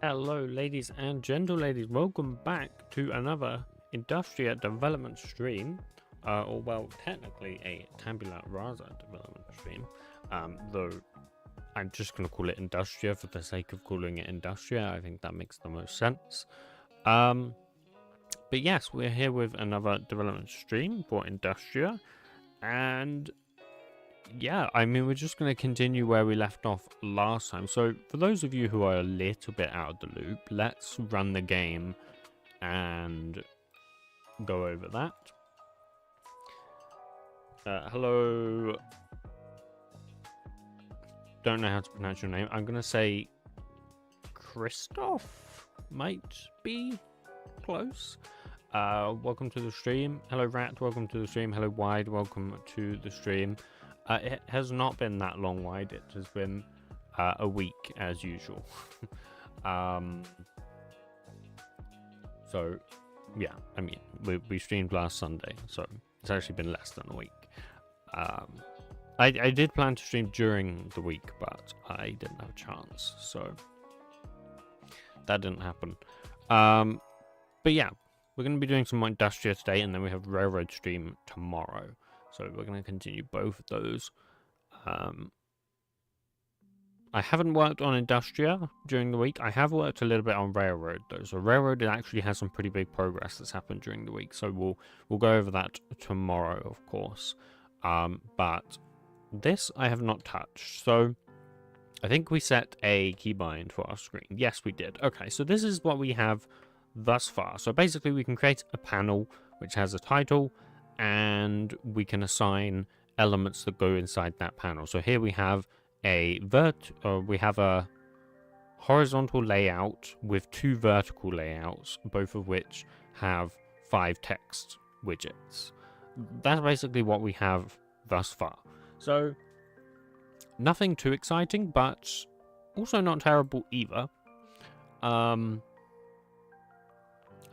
Hello, ladies and gentle-ladies. Welcome back to another Industria development stream. Or, well, technically a tabula rasa development stream. Though I'm just going to call it Industria for the sake of calling it Industria. I think that makes the most sense. But yes, we're here with another development stream for Industria. And yeah, I mean, we're just going to continue where we left off last time. So for those of you who are a little bit out of the loop, let's run the game and go over that. Hello. Don't know how to pronounce your name. I'm going to say Christoph. Might be close. Welcome to the stream. Hello, Rat. Welcome to the stream. Hello, Wide. Welcome to the stream. It has not been that long, Wide. It has been a week as usual. So, yeah. I mean, we streamed last Sunday, so it's actually been less than a week. I did plan to stream during the week, but I didn't have a chance, so that didn't happen. But yeah, we're going to be doing some more Industria today, and then we have Railroad stream tomorrow. So we're going to continue both of those. I haven't worked on Industria during the week. I have worked a little bit on Railroad though. So Railroad, it actually has some pretty big progress that's happened during the week. So we'll go over that tomorrow, of course. But this I have not touched. So I think we set a keybind for our screen. Yes, we did. Okay, so this is what we have thus far. So basically we can create a panel which has a title, and we can assign elements that go inside that panel. So here we have a horizontal layout with 2 vertical layouts, both of which have 5 text widgets. That's basically what we have thus far. So nothing too exciting, but also not terrible either.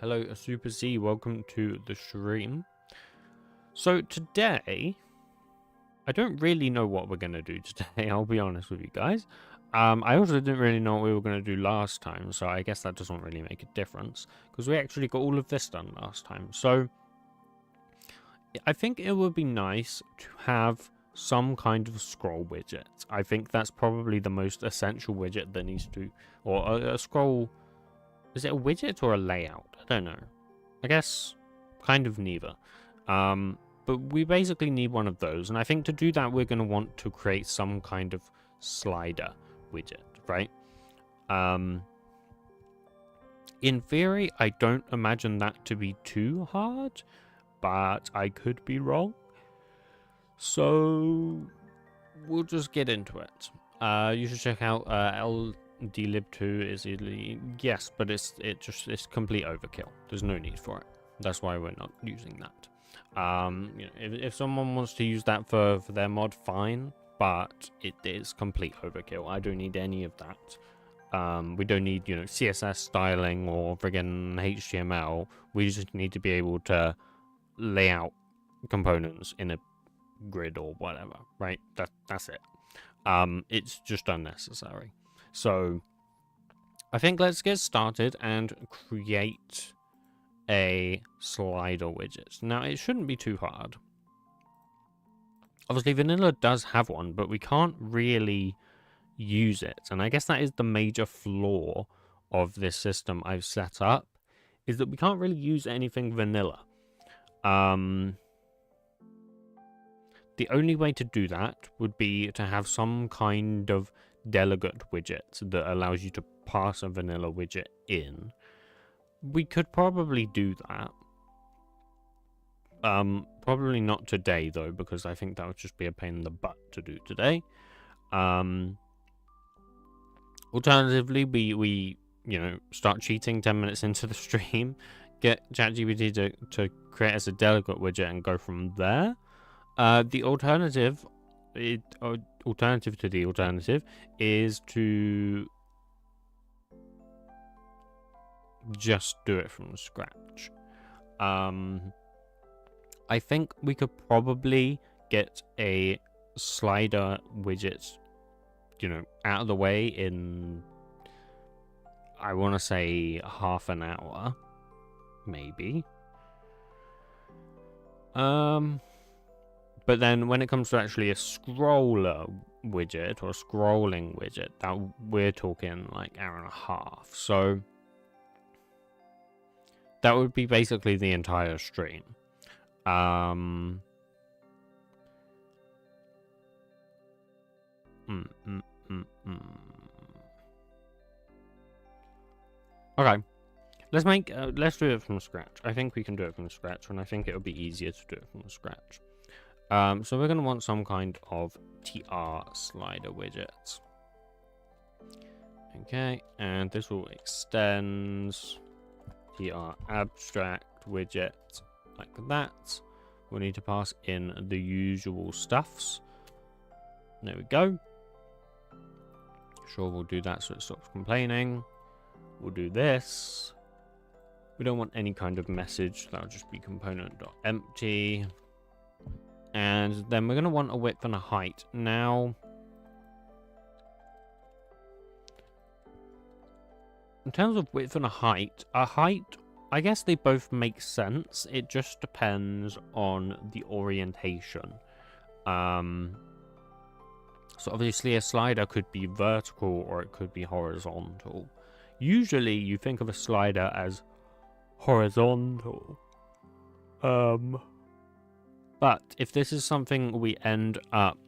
Hello, Super Z, welcome to the stream. So today, I don't really know what we're going to do today, I'll be honest with you guys. I also didn't really know what we were going to do last time, so I guess that doesn't really make a difference, because we actually got all of this done last time. So I think it would be nice to have some kind of scroll widget. I think that's probably the most essential widget that needs to, or a scroll, is it a widget or a layout? I don't know. I guess kind of neither. But we basically need one of those, and I think to do that we're going to want to create some kind of slider widget, right? In theory, I don't imagine that to be too hard, but I could be wrong. So we'll just get into it. You should check out LDlib2 is easily, yes, but it's complete overkill. There's no need for it. That's why we're not using that. You know, if someone wants to use that for their mod, fine, but it is complete overkill. I don't need any of that. We don't need, you know, CSS styling or friggin' HTML. We just need to be able to lay out components in a grid or whatever, right? That's it. It's just unnecessary. So I think let's get started and create a slider widget. Now, it shouldn't be too hard. Obviously, vanilla does have one, but we can't really use it. And I guess that is the major flaw of this system I've set up, is that we can't really use anything vanilla. The only way to do that would be to have some kind of delegate widget that allows you to pass a vanilla widget in. We could probably do that. Probably not today though, because I think that would just be a pain in the butt to do today. Alternatively, we you know, start cheating 10 minutes into the stream, get ChatGPT to create us a delegate widget and go from there. The alternative to the alternative is to just do it from scratch. I think we could probably get a slider widget, you know, out of the way in, I want to say, half an hour, maybe. But then when it comes to actually a scroller widget or a scrolling widget, that we're talking like hour and a half. So that would be basically the entire stream. Okay, let's do it from scratch. I think we can do it from scratch, and I think it would be easier to do it from scratch. So we're going to want some kind of TR slider widget. Okay, and this will extend TR abstract widget like that. We'll need to pass in the usual stuffs. There we go. Sure, we'll do that so it stops complaining. We'll do this. We don't want any kind of message. That'll just be component.empty. And then we're going to want a width and a height. Now, in terms of width and a height I guess they both make sense. It just depends on the orientation. So obviously a slider could be vertical or it could be horizontal. Usually you think of a slider as horizontal. But if this is something we end up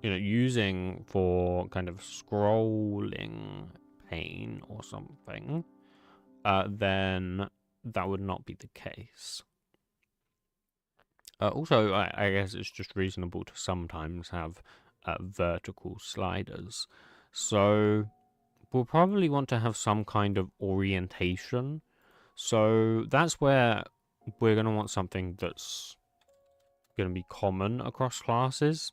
using for kind of scrolling pane or something, then that would not be the case. Also, I guess it's just reasonable to sometimes have vertical sliders. So we'll probably want to have some kind of orientation. So that's where we're going to want something that's going to be common across classes.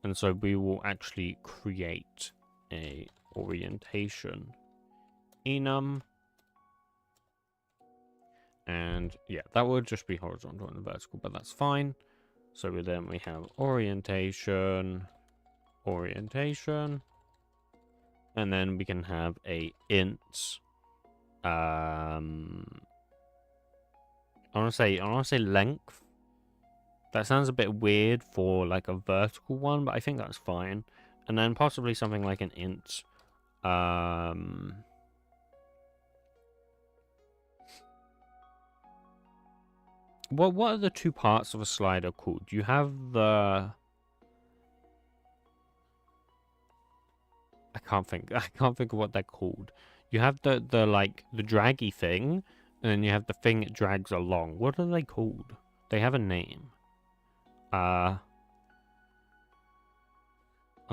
And so we will actually create a orientation enum. And yeah, that would just be horizontal and vertical, but that's fine. So then we have orientation, and then we can have a int. I want to say length. That sounds a bit weird for like a vertical one, but I think that's fine. And then possibly something like an int. What are the two parts of a slider called? You have the... I can't think of what they're called. You have the draggy thing, and then you have the thing it drags along. What are they called? They have a name. I'm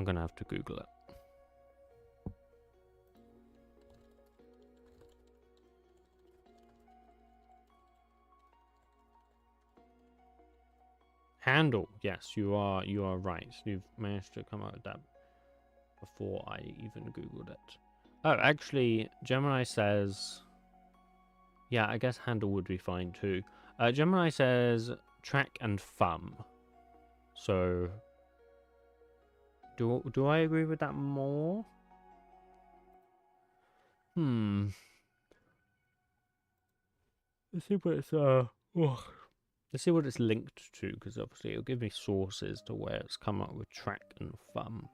gonna have to Google it. Handle. Yes, you are right. You've managed to come up with that before I even Googled it. Oh, actually, Gemini says... Yeah, I guess handle would be fine too. Gemini says track and thumb. So... Do I agree with that more? Let's see what it's let's see what it's linked to, because obviously it'll give me sources to where it's come up with track and thumb.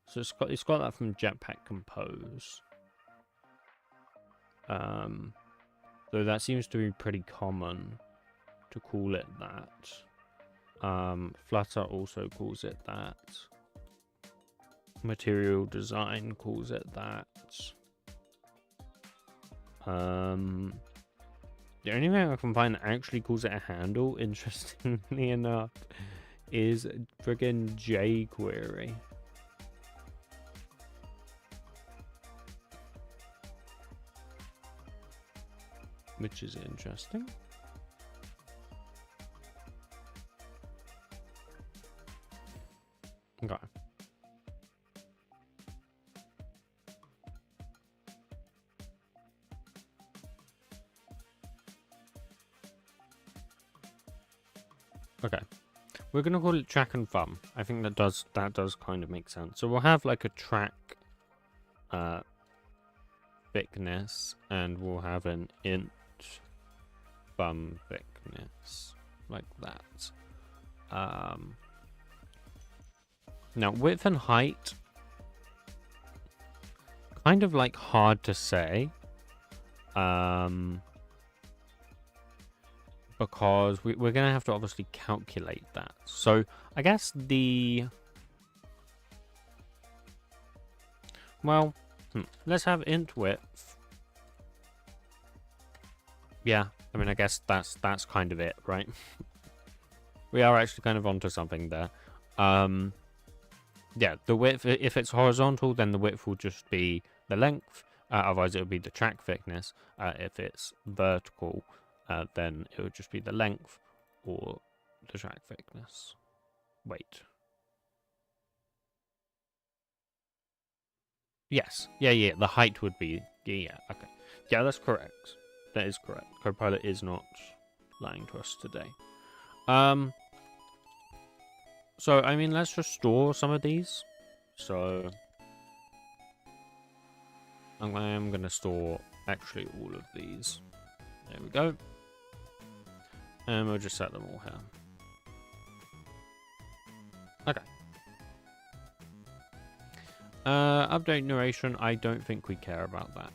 So it's got that from Jetpack Compose. Though that seems to be pretty common to call it that. Flutter also calls it that. Material Design calls it that. The only thing I can find that actually calls it a handle, interestingly enough, is friggin' jQuery. Which is interesting. Okay. Okay. We're gonna call it track and thumb. I think that does kind of make sense. So we'll have like a track thickness, and we'll have an int thumb thickness, like that. Now width and height, kind of like hard to say, because we're gonna have to obviously calculate that. So I guess let's have int width. Yeah, I mean, I guess that's kind of it, right? We are actually kind of onto something there. Yeah, the width, if it's horizontal, then the width will just be the length. Otherwise, it would be the track thickness. If it's vertical, then it would just be the length or the track thickness. Wait. Yes. Yeah. The height would be... Yeah, okay. Yeah, that's correct. That is correct. Copilot is not lying to us today. So, I mean, let's just store some of these. So, I'm going to store actually all of these. There we go. And we'll just set them all here. Okay. Update narration, I don't think we care about that.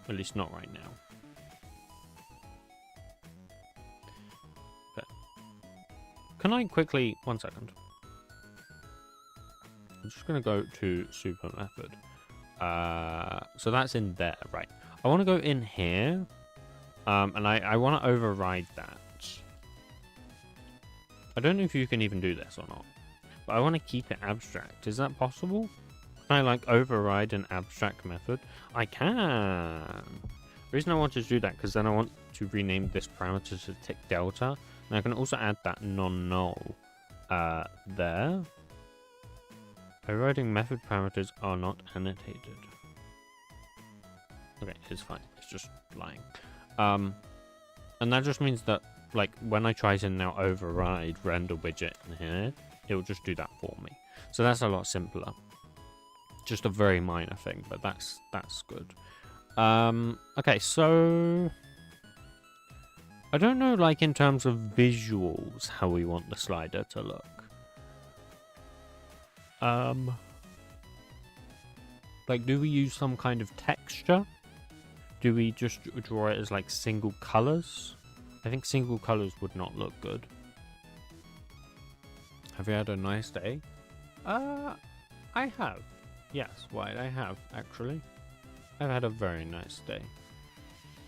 At least not right now. Okay. Can I quickly... 1 second. I'm just going to go to super method. So that's in there, right. I want to go in here. And I want to override that. I don't know if you can even do this or not. But I want to keep it abstract. Is that possible? Can I like override an abstract method? I can. The reason I want to do that because then I want to rename this parameter to tick delta. And I can also add that non-null there. Overriding method parameters are not annotated. Okay, it's fine. It's just lying. And that just means that like when I try to now override render widget in here, it will just do that for me. So that's a lot simpler. Just a very minor thing, but that's good. Okay, so I don't know, like in terms of visuals, how we want the slider to look. Like, do we use some kind of texture? Do we just draw it as like single colors? I think single colors would not look good. Have you had a nice day? I have. Yes, White, I have, actually. I've had a very nice day.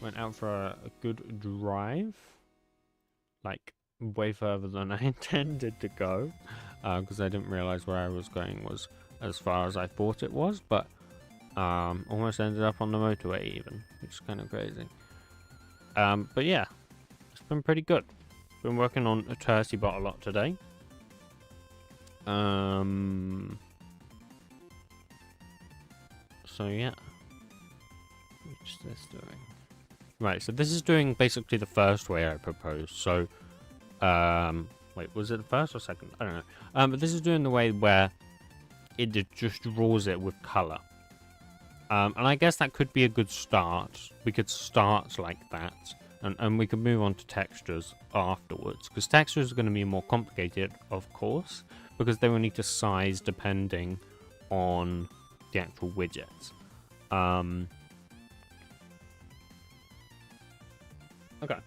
Went out for a good drive. Like, way further than I intended to go. Because I didn't realize where I was going was as far as I thought it was. But, almost ended up on the motorway even. Which is kind of crazy. But yeah. It's been pretty good. Been working on a Turkey bot a lot today. So yeah. What's this doing? Right, so this is doing basically the first way I proposed. So, wait, was it the first or second? I don't know. But this is doing the way where it just draws it with color. And I guess that could be a good start. We could start like that. And we can move on to textures afterwards. Because textures are going to be more complicated, of course. Because they will need to size depending on the actual widgets. Okay.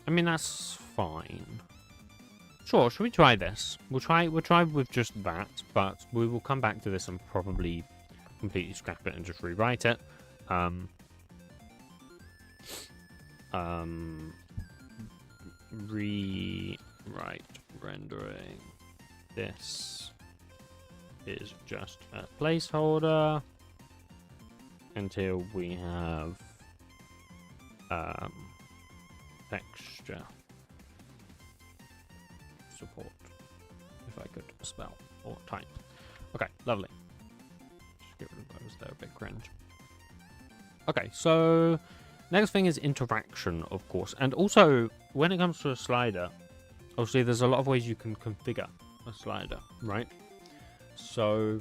I mean, that's fine. Sure, should we try this? We'll try with just that. But we will come back to this and probably completely scrap it and just rewrite it. Rewrite rendering. This is just a placeholder until we have texture support, if I could spell or type. Okay, lovely. Just get rid of those, they're a bit cringe. Okay, so next thing is interaction, of course. And also, when it comes to a slider, obviously there's a lot of ways you can configure a slider, right? So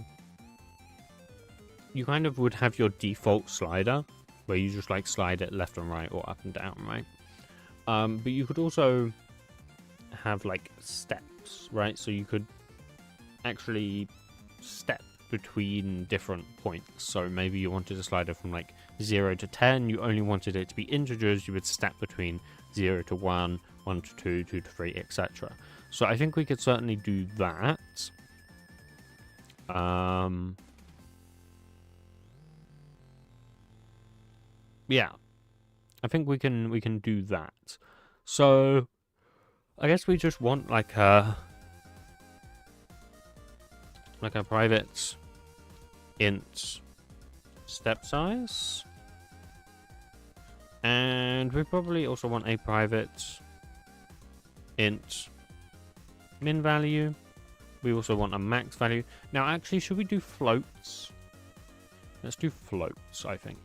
you kind of would have your default slider, where you just like slide it left and right or up and down, right? But you could also have like steps, right? So you could actually step between different points. So maybe you wanted a slider from like 0 to 10, you only wanted it to be integers, you would step between 0 to 1, 1 to 2, 2 to 3, etc. So I think we could certainly do that. Yeah, I think we can do that. So I guess we just want like a private int step size, and we probably also want a private int min value. We also want a max value. Now actually, should we do floats? Let's do floats, I think.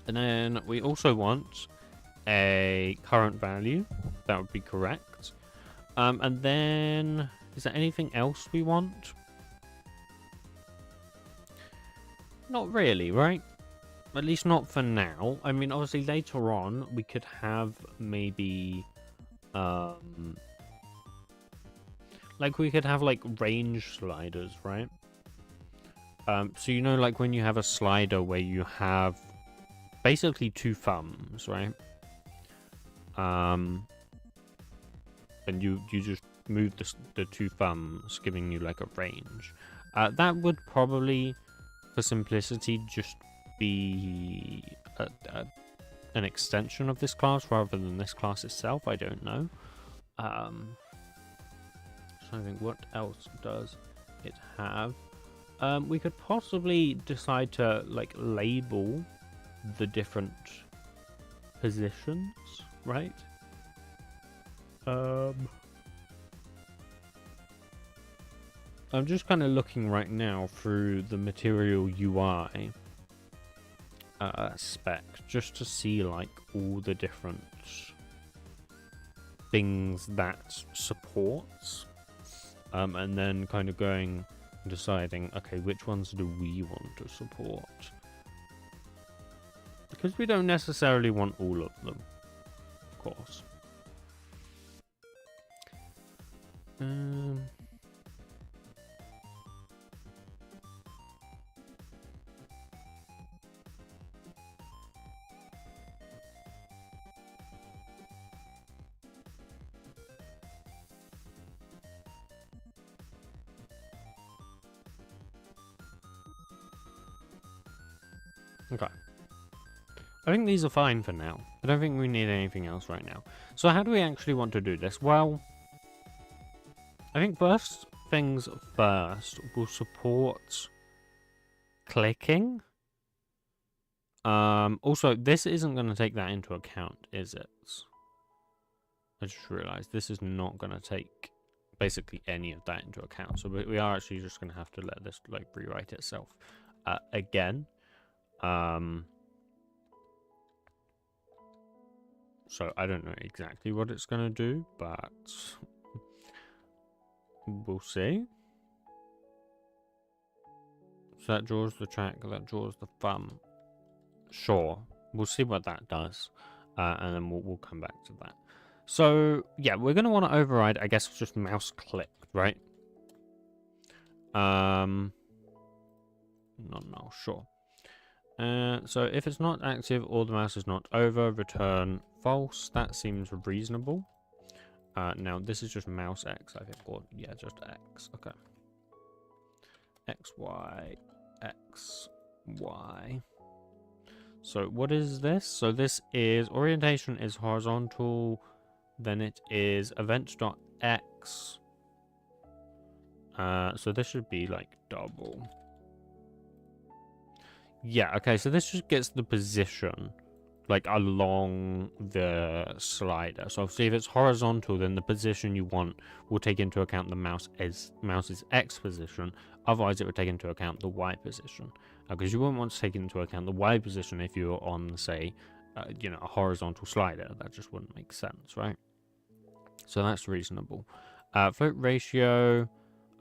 And then we also want a current value. That would be correct. And then, is there anything else we want? Not really, right? At least not for now. I mean, obviously later on we could have maybe like we could have like range sliders, right? So you know, like when you have a slider where you have basically two thumbs, right? And you just move the two thumbs, giving you like a range. That would probably, for simplicity, just be an extension of this class rather than this class itself. I don't know. So I think, what else does it have? We could possibly decide to like label the different positions, right? I'm just kind of looking right now through the material UI spec just to see like all the different things that supports, and then kind of going and deciding, okay, which ones do we want to support? Because we don't necessarily want all of them, of course. Okay. I think these are fine for now. I don't think we need anything else right now. So how do we actually want to do this? Well, I think first things first, we'll support clicking. Also, this isn't going to take that into account, is it? I just realized this is not going to take basically any of that into account. So we are actually just going to have to let this like rewrite itself again. So I don't know exactly what it's going to do, but we'll see. So that draws the track, that draws the thumb. Sure, we'll see what that does, and then we'll come back to that. So yeah, we're going to want to override, I guess, just mouse click, right? No, sure. So if it's not active or the mouse is not over, return false. That seems reasonable. Now this is just mouse X, I think, or yeah, just X. Okay. X, Y, X, Y. So what is this? So this is orientation is horizontal, then it is event.x. So this should be like double. Yeah, okay, so this just gets the position like along the slider. So obviously if it's horizontal, then the position you want will take into account the mouse's X position. Otherwise, it would take into account the Y position. Because you wouldn't want to take into account the Y position if you're on, say, you know, a horizontal slider. That just wouldn't make sense, right? So that's reasonable. Float ratio,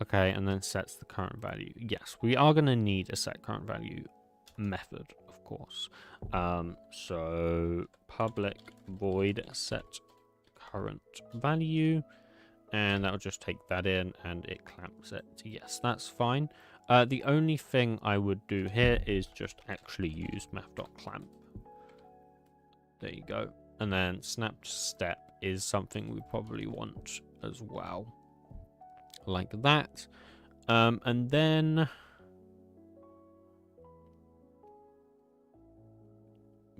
okay, and then sets the current value. Yes, we are going to need a set current value method, of course. So public void set current value, and that'll just take that in and it clamps it. Yes, that's fine. The only thing I would do here is just actually use math.clamp. There you go. And then snap to step is something we probably want as well, like that. And then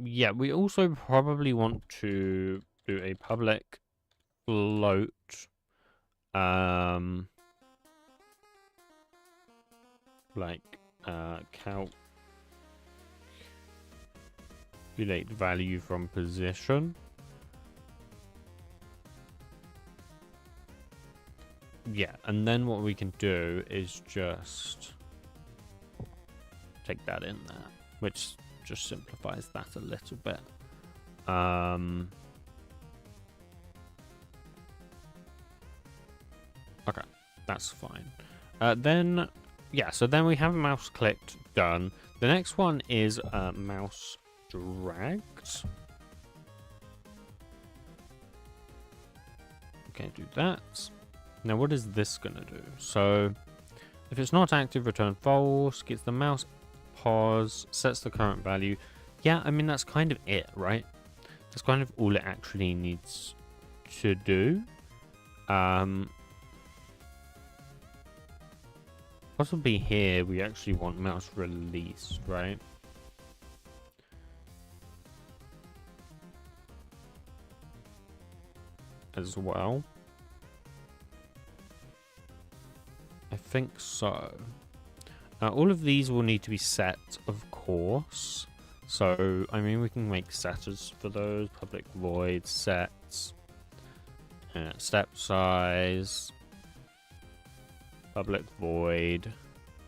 yeah, we also probably want to do a public float like calculate value from position. Yeah, and then what we can do is just take that in there, which just simplifies that a little bit. Okay, that's fine. Then, yeah, so then we have mouse clicked done. The next one is mouse drags. Okay, do that. Now, what is this gonna do? So, if it's not active, return false. Gets the mouse pause, sets the current value. Yeah, I mean, that's kind of it, right? That's kind of all it actually needs to do. Possibly here, we actually want mouse release, right? As well. I think so. All of these will need to be set, of course. So, I mean, we can make setters for those. Public void sets. Step size. Public void.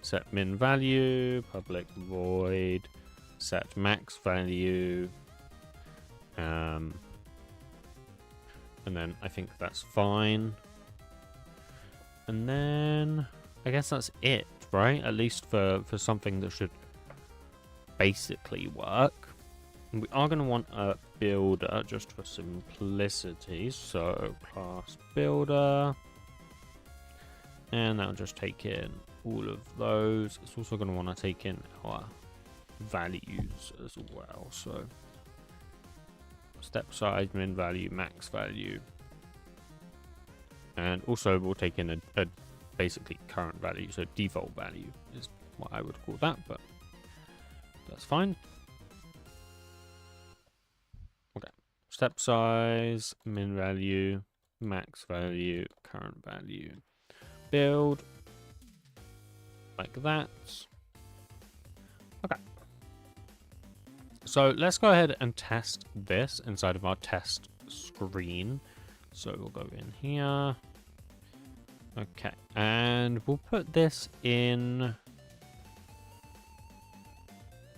Set min value. Public void. Set max value. And then I think that's fine. And then I guess that's it, right? At least for something that should basically work. And we are going to want a builder just for simplicity. So class builder. And that'll just take in all of those. It's also going to want to take in our values as well. So step size, min value, max value. And also we'll take in a basically current value. So default value is what I would call that, but that's fine. Okay. Step size, min value, max value, current value. Build like that. Okay. So let's go ahead and test this inside of our test screen. So we'll go in here. Okay, and we'll put this in.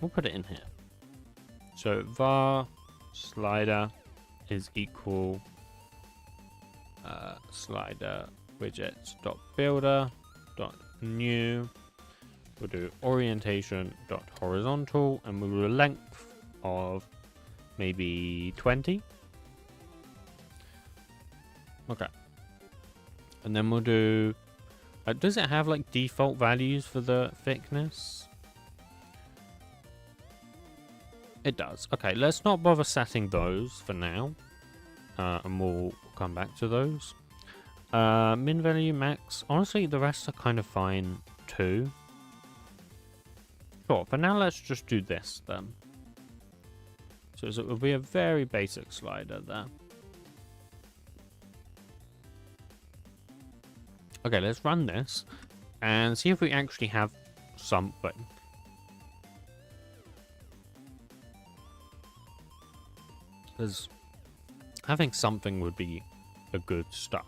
We'll put it in here. So var slider is equal slider widgets dot builder dot new. We'll do orientation dot horizontal, and we'll do a length of maybe 20. Okay. And then we'll do... does it have, like, default values for the thickness? It does. Okay, let's not bother setting those for now. And we'll come back to those. Min value, max. Honestly, the rest are kind of fine, too. Sure, for now, let's just do this, then. So it will be a very basic slider there. Okay, let's run this and see if we actually have something. Because having something would be a good start.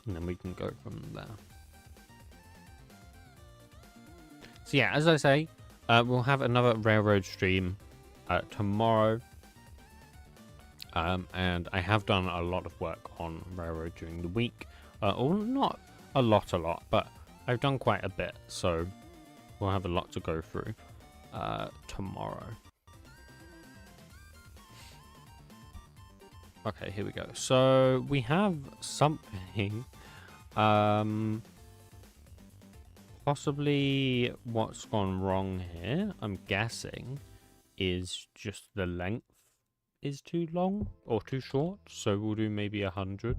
And then we can go from there. So yeah, as I say, we'll have another railroad stream tomorrow. And I have done a lot of work on railroad during the week. Or not a lot, but I've done quite a bit. So we'll have a lot to go through tomorrow. Okay, here we go. So we have something. Possibly what's gone wrong here, I'm guessing, is just the length is too long or too short, so we'll do maybe 100.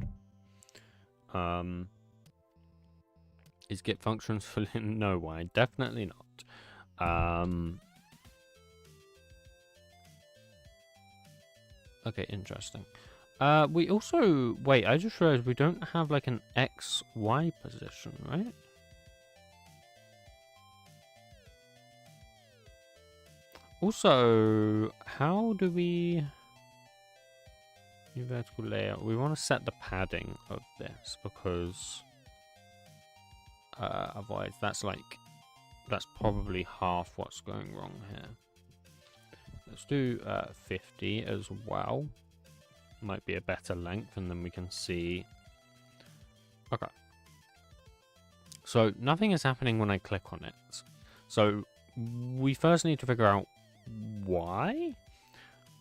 Is get functions full in? No way, definitely not. Okay, interesting. We also wait. I just realized we don't have like an XY position, right? Also, how do we... New vertical layout. We want to set the padding of this because otherwise that's probably half what's going wrong here. Let's do 50 as well. Might be a better length, and then we can see. Okay. So nothing is happening when I click on it. So we first need to figure out why,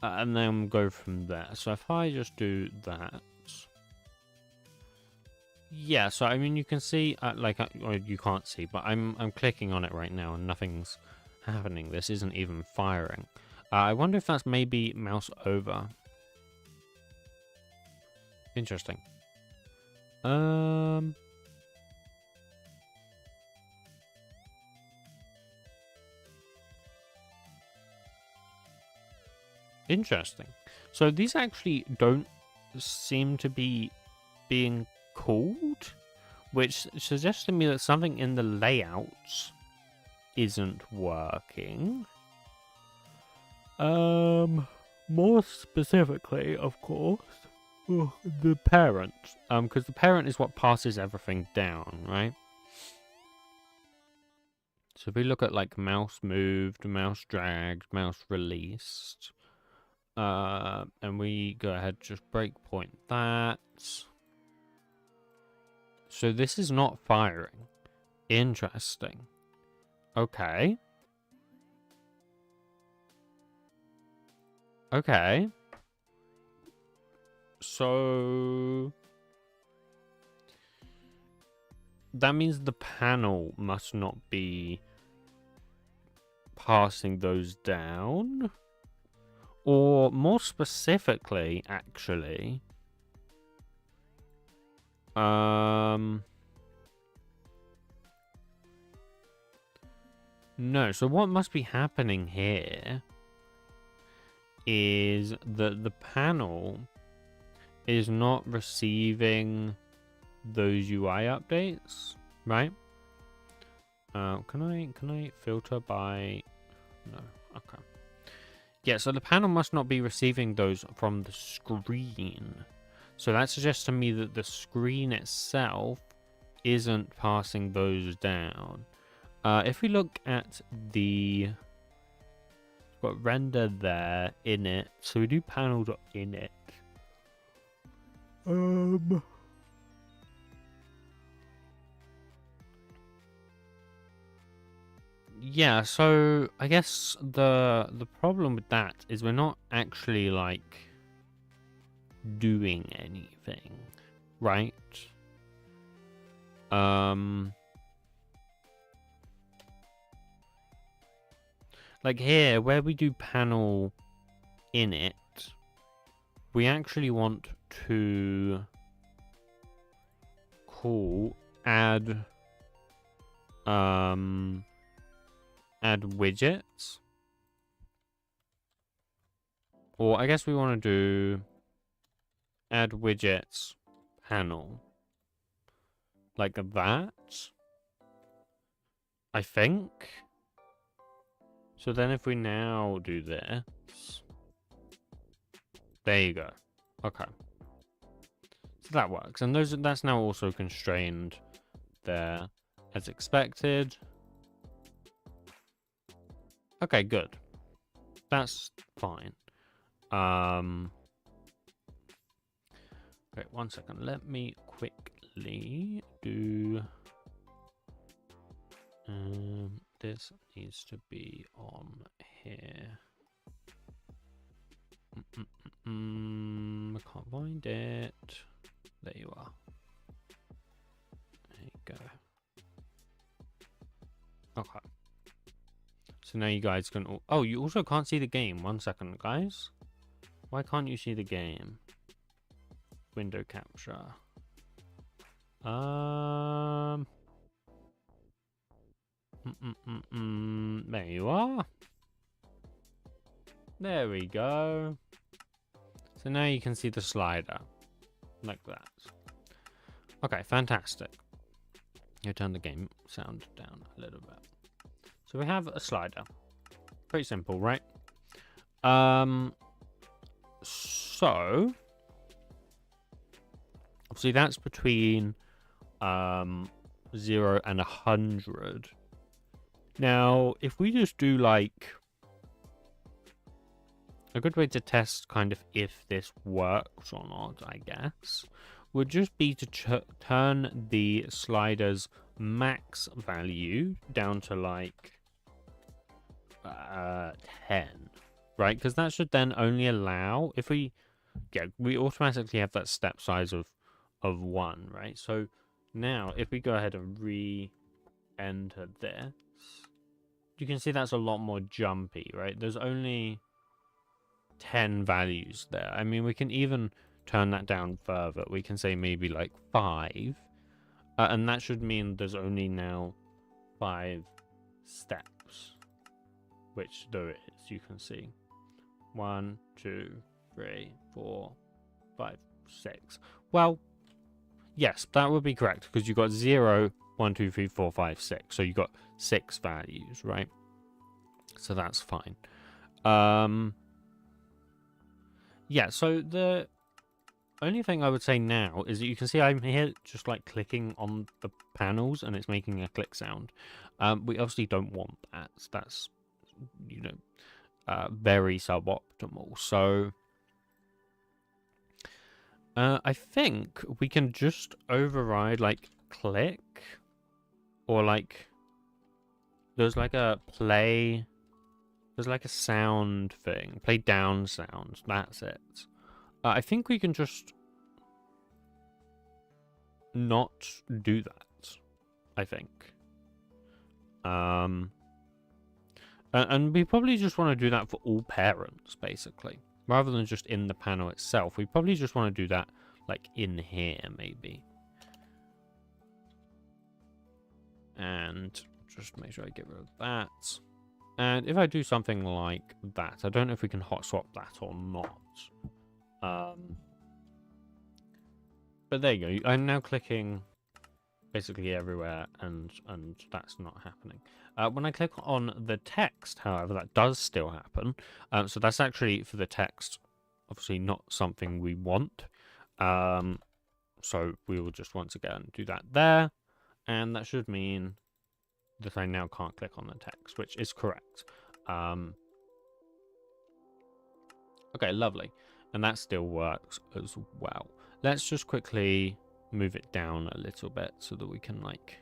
and then go from there. So if I just do that, yeah. So I mean, you can see, or you can't see, but I'm clicking on it right now, and nothing's happening. This isn't even firing. I wonder if that's maybe mouse over. Interesting. Interesting. So these actually don't seem to be being called, which suggests to me that something in the layouts isn't working. More specifically, of course, the parent. Because the parent is what passes everything down, right? So if we look at like mouse moved, mouse dragged, mouse released, and we go ahead, just breakpoint that. So this is not firing. Interesting. Okay. Okay. So that means the panel must not be passing those down. Or more specifically, actually, no, so what must be happening here is that the panel is not receiving those UI updates, right? Can I filter by... No, okay. Yeah, so the panel must not be receiving those from the screen. So that suggests to me that the screen itself isn't passing those down. If we look at the... got render there, init. So we do panel.init. Yeah, so I guess the problem with that is we're not actually like doing anything, right? Like here, where we do panel init, we actually want to call add widgets, or I guess we want to do add widgets panel, like that, I think. So then if we now do this, there you go. Okay, so that works, and that's now also constrained there as expected. Okay, good. That's fine. Okay, 1 second. Let me quickly do... this needs to be on here. I can't find it. There you are. There you go. Okay. So now you guys can... Oh, you also can't see the game. 1 second, guys. Why can't you see the game? Window capture. There you are. There we go. So now you can see the slider. Like that. Okay, fantastic. You turn the game sound down a little bit. So we have a slider. Pretty simple, right? So obviously that's between 0 and 100. Now, if we just do like a good way to test kind of if this works or not, I guess, would just be to turn the slider's max value down to like 10, right? Because that should then only allow, if we automatically have that step size of 1, right? So now if we go ahead and re-enter this, you can see that's a lot more jumpy, right? There's only 10 values there. I mean, we can even turn that down further. We can say maybe like 5, and that should mean there's only now 5 steps, which there is. You can see 1, 2, 3, 4, 5, 6. Well, yes, that would be correct because you got 0, 1, 2, 3, 4, 5, 6. So you got 6 values, right? So that's fine. Yeah, so the only thing I would say now is that you can see I'm here just like clicking on the panels and it's making a click sound. We obviously don't want that. That's, you know, very suboptimal. So I think we can just override like click, or like there's like a play. There's like a sound thing. Play down sound. That's it. I think we can just not do that. I think. And we probably just want to do that for all parents, basically. Rather than just in the panel itself. We probably just want to do that, like, in here, maybe. And just make sure I get rid of that. And if I do something like that, I don't know if we can hot swap that or not. But there you go. I'm now clicking basically everywhere, and that's not happening. When I click on the text, however, that does still happen. So that's actually for the text, obviously not something we want. So we will just once again do that there, and that should mean that I now can't click on the text, which is correct. Okay, lovely. And that still works as well. Let's just quickly move it down a little bit so that we can, like,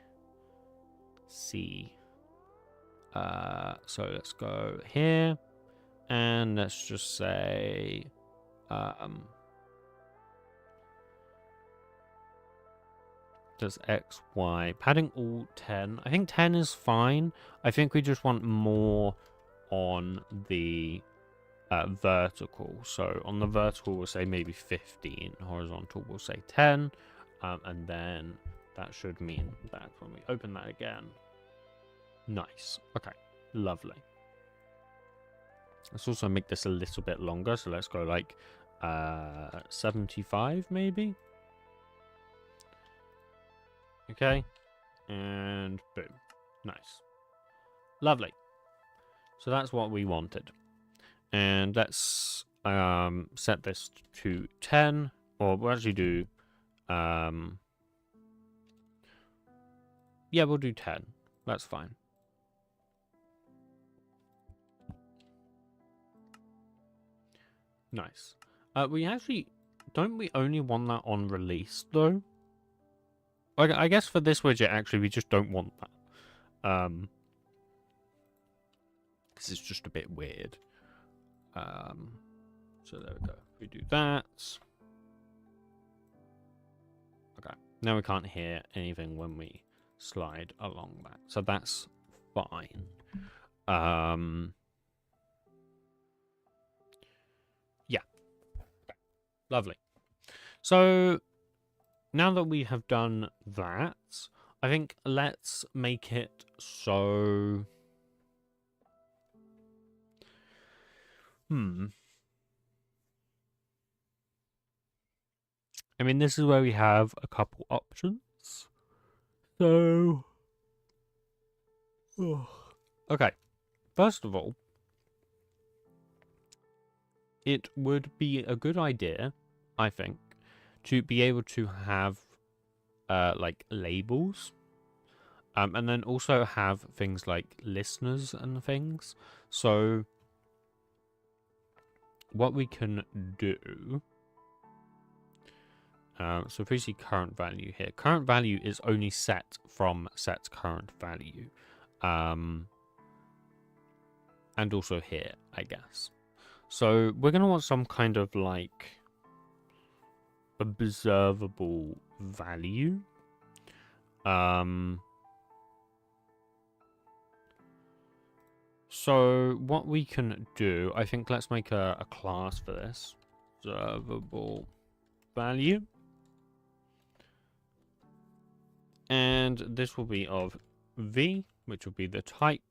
see. So let's go here. And let's just say... does X, Y. Padding all 10. I think 10 is fine. I think we just want more on the vertical. So on the vertical, we'll say maybe 15. Horizontal, we'll say 10. And then that should mean that when we open that again. Nice. Okay. Lovely. Let's also make this a little bit longer. So let's go like 75 maybe. Okay, and boom. Nice. Lovely. So that's what we wanted. And let's set this to 10, or we'll actually do, yeah, we'll do 10. That's fine. Nice. We actually, don't we only want that on release, though? I guess for this widget, actually, we just don't want that. Because it's just a bit weird. So there we go. We do that. Okay. Now we can't hear anything when we slide along that. So that's fine. Yeah. Lovely. So... now that we have done that, I think let's make it so... I mean, this is where we have a couple options. So... okay. First of all, it would be a good idea, I think, to be able to have like labels, and then also have things like listeners and things. So what we can do So if we see current value here, current value is only set from set current value. And also here, I guess. So we're going to want some kind of like observable value. So what we can do, I think let's make a class for this. Observable value. And this will be of V, which will be the type.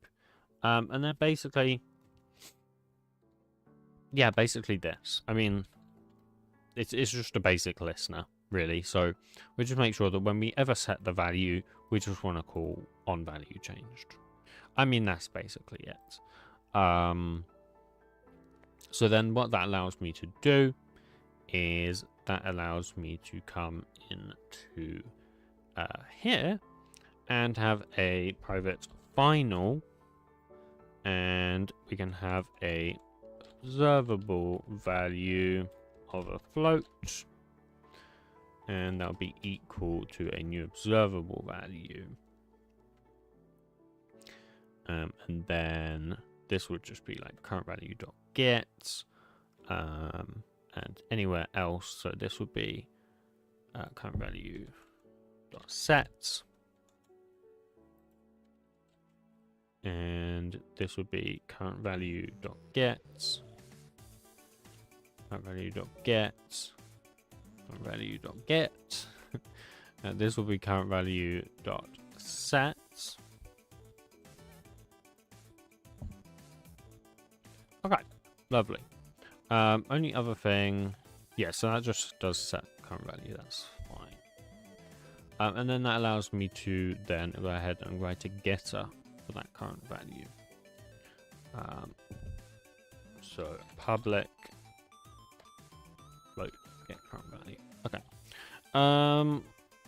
And then basically, yeah, basically this. I mean, it's just a basic listener, really. So we just make sure that when we ever set the value, we just want to call on value changed. I mean, that's basically it. So then what that allows me to do is that allows me to come into here and have a private final, and we can have a observable value of a float, and that'll be equal to a new observable value. And then this would just be like current value dot get, and anywhere else. So this would be current value dot set, and this would be current value dot get, current value dot get, current value dot get, and this will be current value dot set. Okay, lovely. Only other thing, yeah, so that just does set current value, that's fine. And then that allows me to then go ahead and write a getter for that current value. So public float get current value. Okay.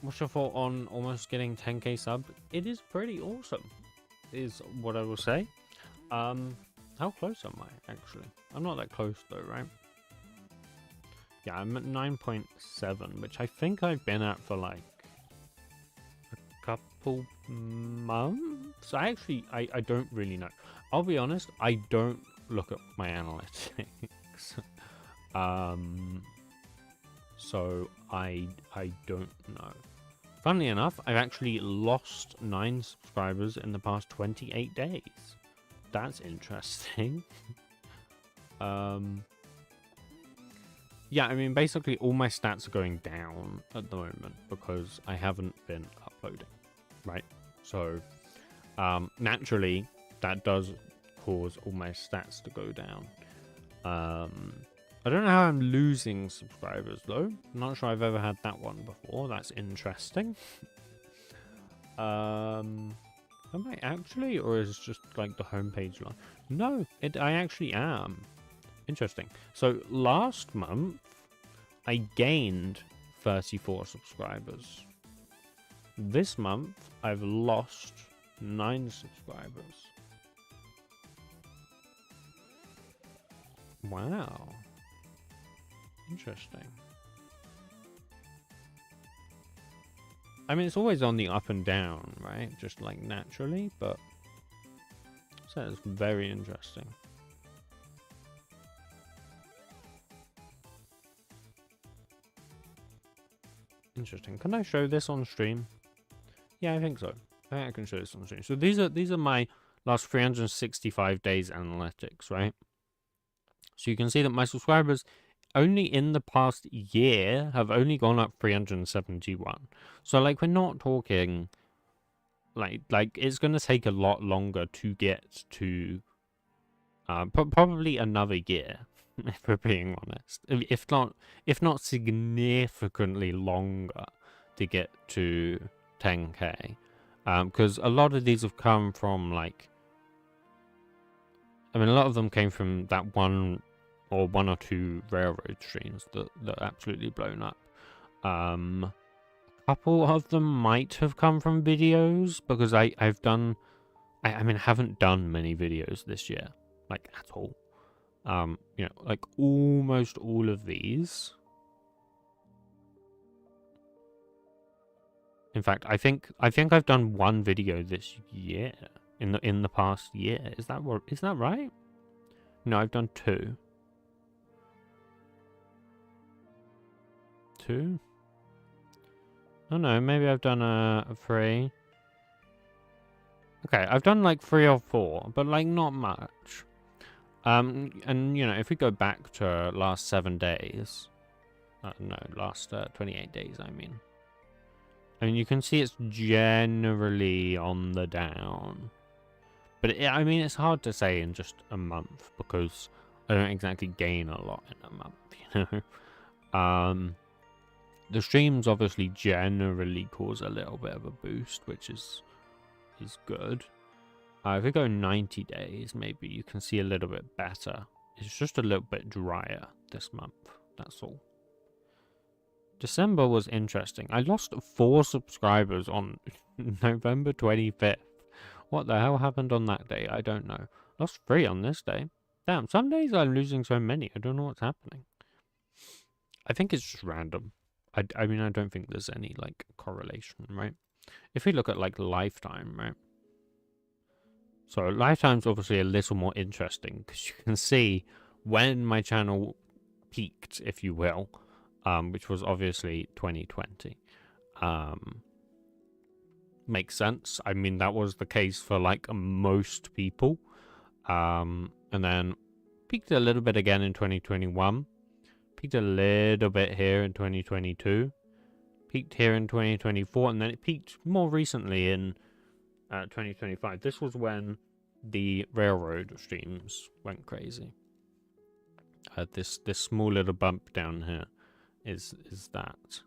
What's your thought on almost getting 10k sub? It is pretty awesome, is what I will say. How close am I, actually? I'm not that close, though, right? Yeah, I'm at 9.7, which I think I've been at for, like, a couple months? I don't really know. I'll be honest, I don't look at my analytics. So, I don't know. Funnily enough, I've actually lost 9 subscribers in the past 28 days. That's interesting. Yeah, I mean, basically all my stats are going down at the moment because I haven't been uploading, right? So, naturally, that does cause all my stats to go down. I don't know how I'm losing subscribers, though. I'm not sure I've ever had that one before. That's interesting. Am I actually, or is it just like the homepage line? No, I actually am. Interesting. So last month, I gained 34 subscribers. This month, I've lost 9 subscribers. Wow. Interesting. I mean, it's always on the up and down, right? Just like naturally, but so it's very interesting. Interesting. Can I show this on stream? Yeah, I think so. I think I can show this on stream. So these are my last 365 days analytics, right? So you can see that my subscribers only in the past year have only gone up 371. So like we're not talking like it's going to take a lot longer to get to probably another year, if we're being honest. If not significantly longer to get to 10k. Because a lot of these have come from like, I mean, a lot of them came from that one or two railroad streams that absolutely blown up. A couple of them might have come from videos because I haven't done many videos this year, like at all. You know, like almost all of these In fact, I think I've done one video this year in the past year. Is that right? No, I've done two. Two? Oh no, maybe I've done a three. Okay, I've done like 3 or 4, but like not much. And you know, if we go back to last 7 days, no, last 28 days, I mean, you can see it's generally on the down. But I mean, it's hard to say in just a month because I don't exactly gain a lot in a month, you know. The streams obviously generally cause a little bit of a boost, which is good. If we go 90 days, maybe you can see a little bit better. It's just a little bit drier this month, that's all. December was interesting. I lost 4 subscribers on November 25th. What the hell happened on that day? I don't know. Lost 3 on this day. Damn, some days I'm losing so many. I don't know what's happening. I think it's just random. I mean, I don't think there's any, like, correlation, right? If we look at, like, lifetime, right? So lifetime's obviously a little more interesting because you can see when my channel peaked, if you will, which was obviously 2020. Makes sense. I mean, that was the case for like most people. And then peaked a little bit again in 2021. Peaked a little bit here in 2022. Peaked here in 2024, and then it peaked more recently in 2025. This was when the railroad streams went crazy. This small little bump down here is that.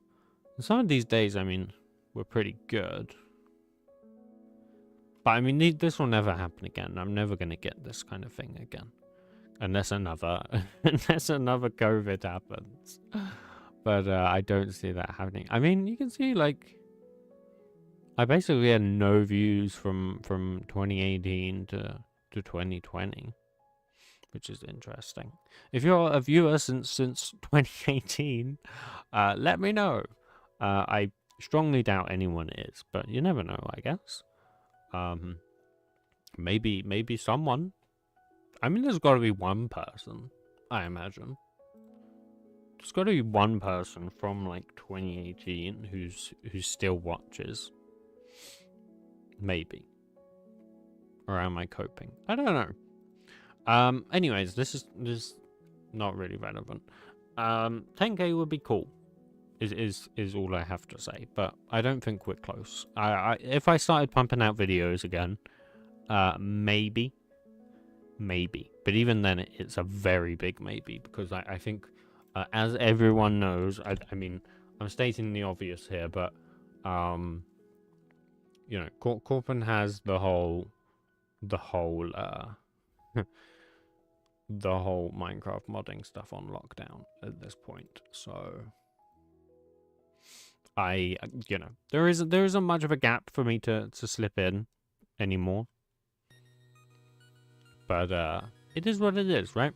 And some of these days, I mean, were pretty good. But I mean, this will never happen again. I'm never going to get this kind of thing again. Unless another COVID happens. But I don't see that happening. I mean, you can see, like, I basically had no views from 2018 to 2020, which is interesting. If you're a viewer since 2018, let me know. I strongly doubt anyone is, but you never know, I guess. Maybe someone. I mean, there's got to be one person, I imagine. There's got to be one person from like 2018 who still watches. Maybe. Or am I coping? I don't know. Anyways, this is not really relevant. 10k would be cool. Is all I have to say, but I don't think we're close. If I started pumping out videos again, maybe, but even then it's a very big maybe, because I think, as everyone knows, I mean, I'm stating the obvious here, but you know, Corpin has the whole the whole Minecraft modding stuff on lockdown at this point, so you know, there isn't much of a gap for me to slip in anymore. But it is what it is, right?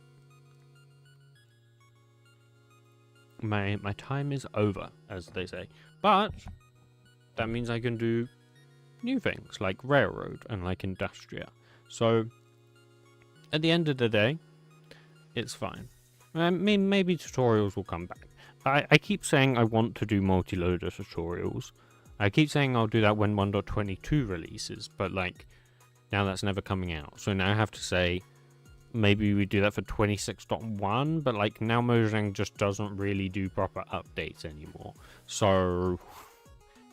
My time is over, as they say. But that means I can do new things like Railroad and like Industria. So at the end of the day, it's fine. I mean, maybe tutorials will come back. I keep saying I want to do multi-loader tutorials. I keep saying I'll do that when 1.22 releases, but like, now that's never coming out. So now I have to say, maybe we do that for 26.1, but like now Mojang just doesn't really do proper updates anymore. So,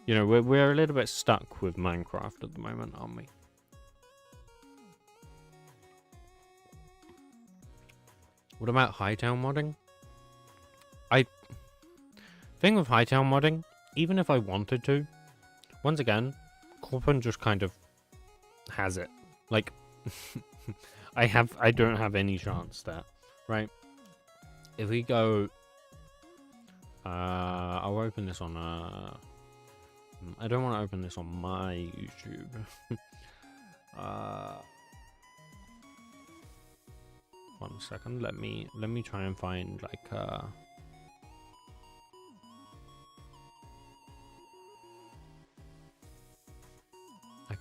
you know, we're a little bit stuck with Minecraft at the moment, aren't we? What about Hightown modding? Thing with Hightown modding, even if I wanted to, once again, Corpin just kind of has it. Like, I don't have any chance there, right? If we go, I'll open this on, I don't want to open this on my YouTube. One second, let me try and find like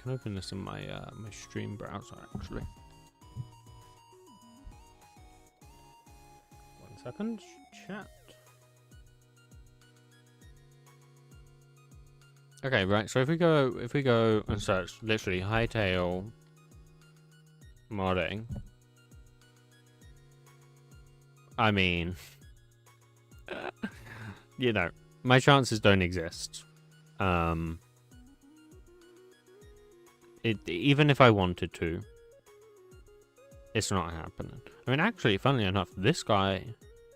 can open this in my my stream browser actually. 1 second, chat. Okay, right. So if we go and search literally Hightail modding, I mean, you know, my chances don't exist. Even if I wanted to, it's not happening. I mean, actually, funnily enough, this guy,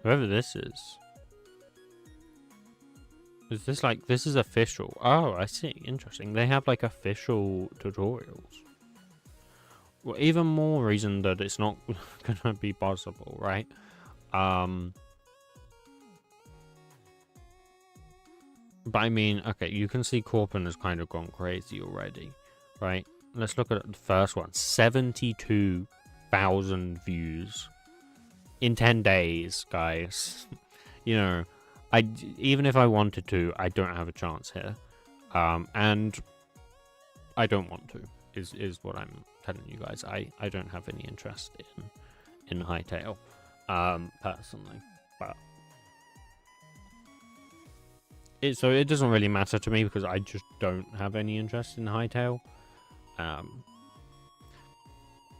whoever this is this like, this is official? Oh, I see. Interesting. They have like official tutorials. Well, even more reason that it's not gonna be possible, right? But I mean, okay, you can see Corpin has kind of gone crazy already, right? Let's look at the first one. 72,000 views in 10 days, guys. You know, even if I wanted to, I don't have a chance here. And I don't want to, is what I'm telling you guys. I don't have any interest in Hightail, personally. But so it doesn't really matter to me because I just don't have any interest in Hightail.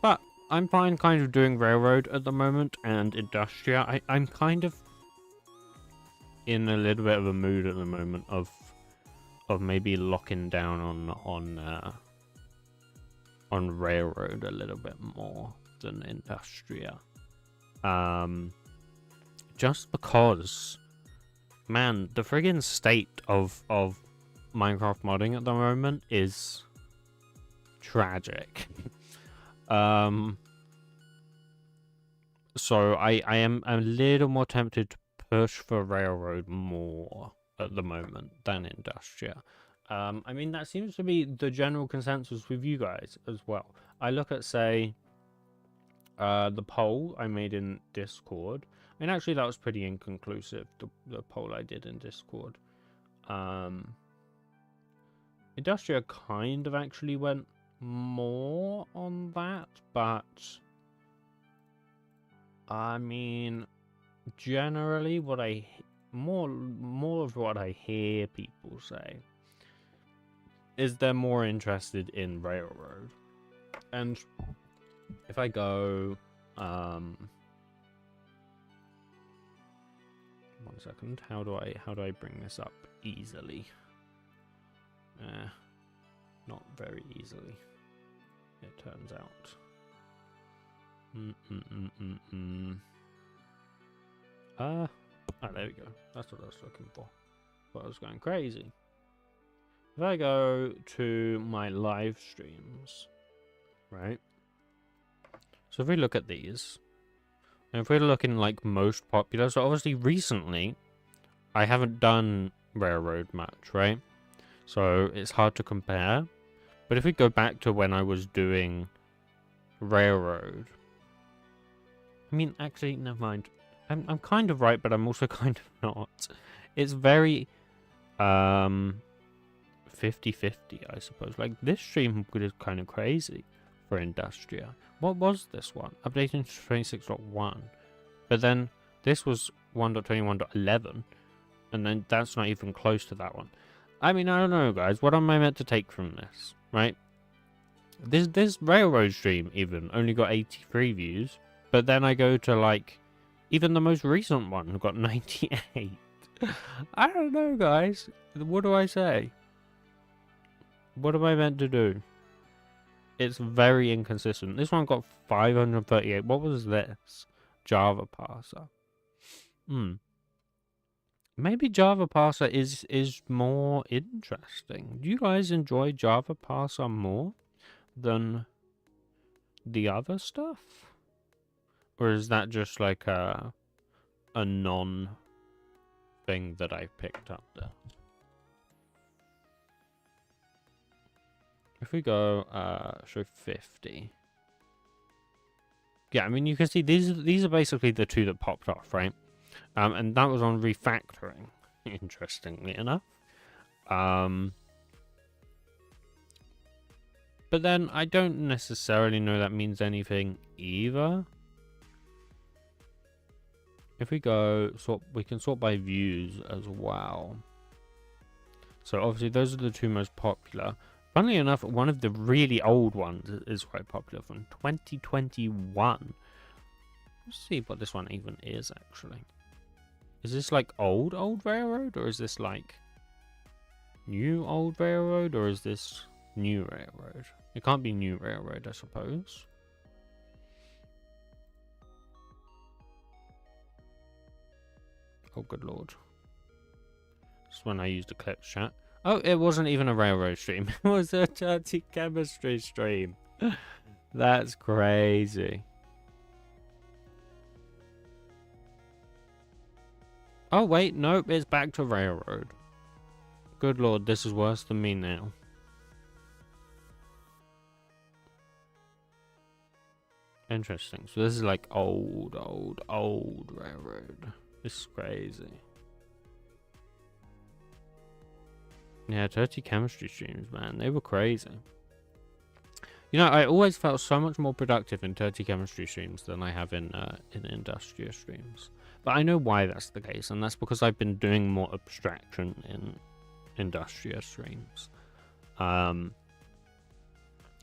But I'm fine kind of doing Railroad at the moment and Industria. I'm kind of in a little bit of a mood at the moment of maybe locking down on Railroad a little bit more than Industria. Just because, man, the friggin' state of Minecraft modding at the moment is tragic. So I am a little more tempted to push for Railroad more at the moment than Industria. I mean, that seems to be the general consensus with you guys as well. I look at, say, the poll I made in Discord. I mean, actually, that was pretty inconclusive, the poll I did in Discord. Industria kind of actually went more on that, but I mean, generally, what I more of what I hear people say is they're more interested in Railroad. And if I go 1 second, how do I bring this up easily? Not very easily, it turns out. Oh, there we go. That's what I was looking for. But I was going crazy. If I go to my live streams, right? So if we look at these, and if we're looking like most popular, so obviously recently, I haven't done Railroad much, right? So it's hard to compare. But if we go back to when I was doing Railroad, I mean, actually, never mind. I'm kind of right, but I'm also kind of not. It's very 50-50, I suppose. Like, this stream is kind of crazy for Industria. What was this one? Updating to 26.1. But then this was 1.21.11. And then that's not even close to that one. I mean, I don't know, guys. What am I meant to take from this, right? This Railroad stream even only got 83 views. But then I go to, like, even the most recent one got 98. I don't know, guys. What do I say? What am I meant to do? It's very inconsistent. This one got 538. What was this? Java parser. Maybe Java parser is more interesting. Do you guys enjoy Java parser more than the other stuff? Or is that just like a non-thing that I picked up there? If we go show 50. Yeah, I mean, you can see these are basically the two that popped off, right? And that was on refactoring, interestingly enough. But then I don't necessarily know that means anything either. If we go sort, we can sort by views as well. So obviously those are the two most popular. Funnily enough, one of the really old ones is quite popular from 2021. Let's see what this one even is actually. Is this like old railroad, or is this like new old railroad, or is this new railroad? It can't be new railroad, I suppose. Oh, good lord. This is when I used a clip chat. Oh, it wasn't even a railroad stream. It was a dirty chemistry stream. That's crazy. Oh, wait. Nope. It's back to railroad. Good lord. This is worse than me now. Interesting. So this is like old railroad. This is crazy. Yeah, dirty chemistry streams, man. They were crazy. You know, I always felt so much more productive in dirty chemistry streams than I have in Industria streams. But I know why that's the case, and that's because I've been doing more abstraction in Industria streams.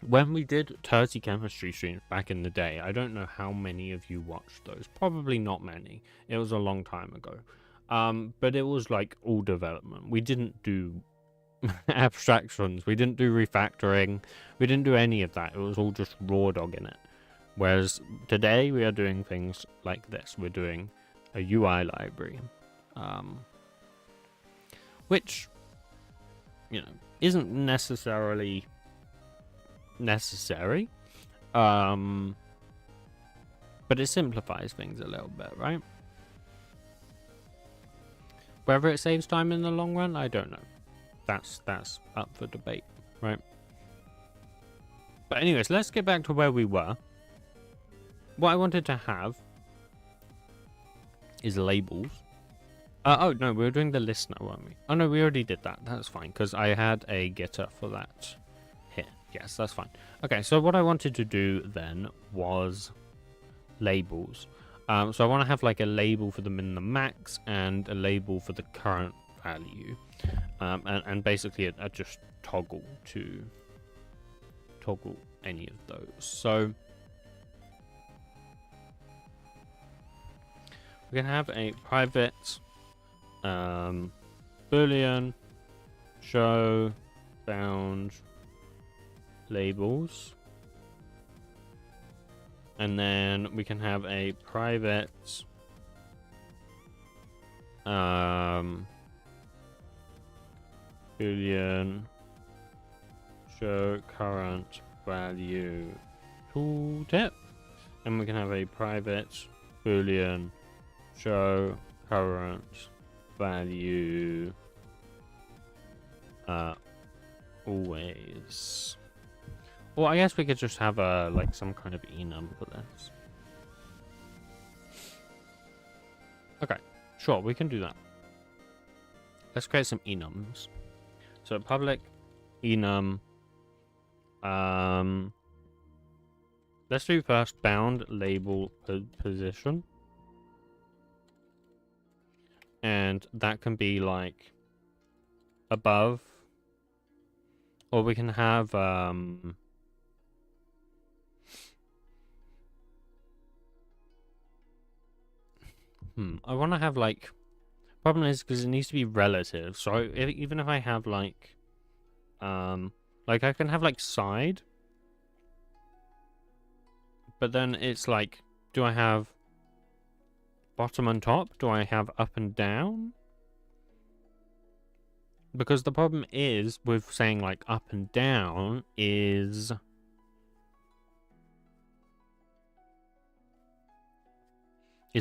When we did dirty chemistry streams back in the day, I don't know how many of you watched those. Probably not many. It was a long time ago. But it was like all development. We didn't do abstractions. We didn't do refactoring. We didn't do any of that. It was all just raw dogging it. Whereas today we are doing things like this. We're doing a UI library, which, you know, isn't necessarily necessary, but it simplifies things a little bit, right? Whether it saves time in the long run, I don't know. That's up for debate, right? But anyways, let's get back to where we were. What I wanted to have is labels. Oh no, we were doing the listener, weren't we? Oh no, we already did that. That's fine, because I had a getter for that here. Yes, that's fine. Okay, so what I wanted to do then was labels. So I want to have like a label for the min and the max, and a label for the current value, and basically I just toggle any of those. So we can have a private boolean show bound labels, and then we can have a private boolean show current value tooltip, and we can have a private boolean show current value always. Well, I guess we could just have a like some kind of enum for this. Okay, sure, we can do that. Let's create some enums. So public enum. Let's do first bound label position, and that can be like above, or we can have I want to have like, problem is because it needs to be relative. So even if I have like I can have like side, but then it's like, do I have bottom and top? Do I have up and down? Because the problem is with saying like up and down is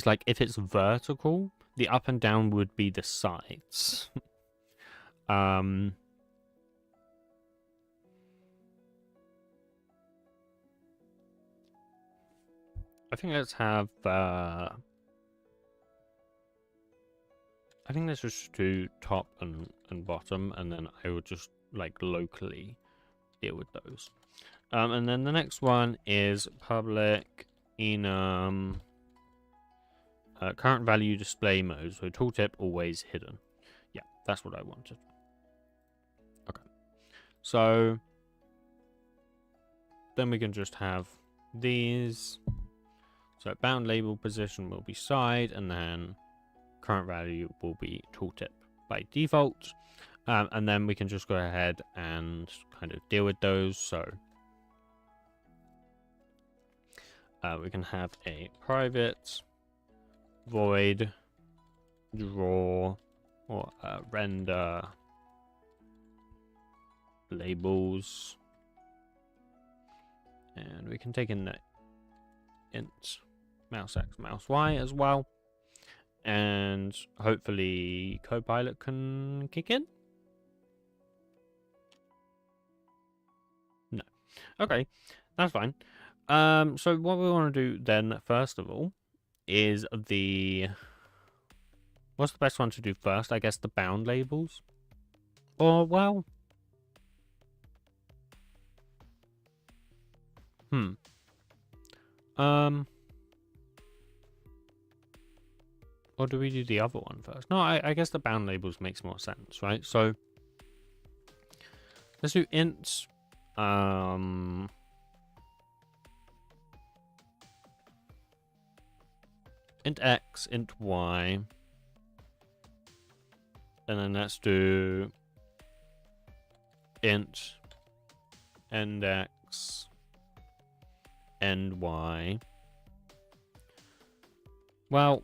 like if it's vertical, the up and down would be the sides. I think let's have I think let's just do top and bottom, and then I would just like locally deal with those. And then the next one is public enum current value display mode. So tooltip always hidden. Yeah, that's what I wanted. Okay. So then we can just have these. So bound label position will be side, and then current value will be tooltip by default. And then we can just go ahead and kind of deal with those. So we can have a private void draw or render labels, and we can take in the int mouse x mouse y as well, and hopefully Copilot can kick in. No. Okay, that's fine. So what we want to do then, first of all, is what's the best one to do first? I guess the bound labels. Or, well... Or do we do the other one first? No, I guess the bound labels makes more sense, right? So, let's do int, int x, int y, and then let's do int index end y. Well,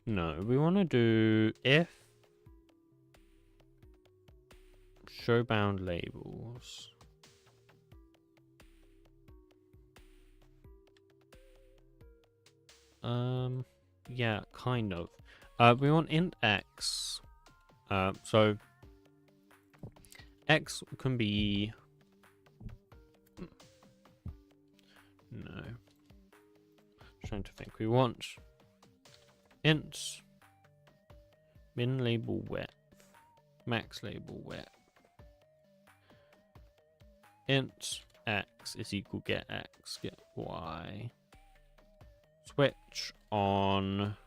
no, we want to do if show bound labels. Yeah, kind of. We want int x. So x can be... No. Trying to think. We want int min label width, max label width, int x is equal get x, get y, switch on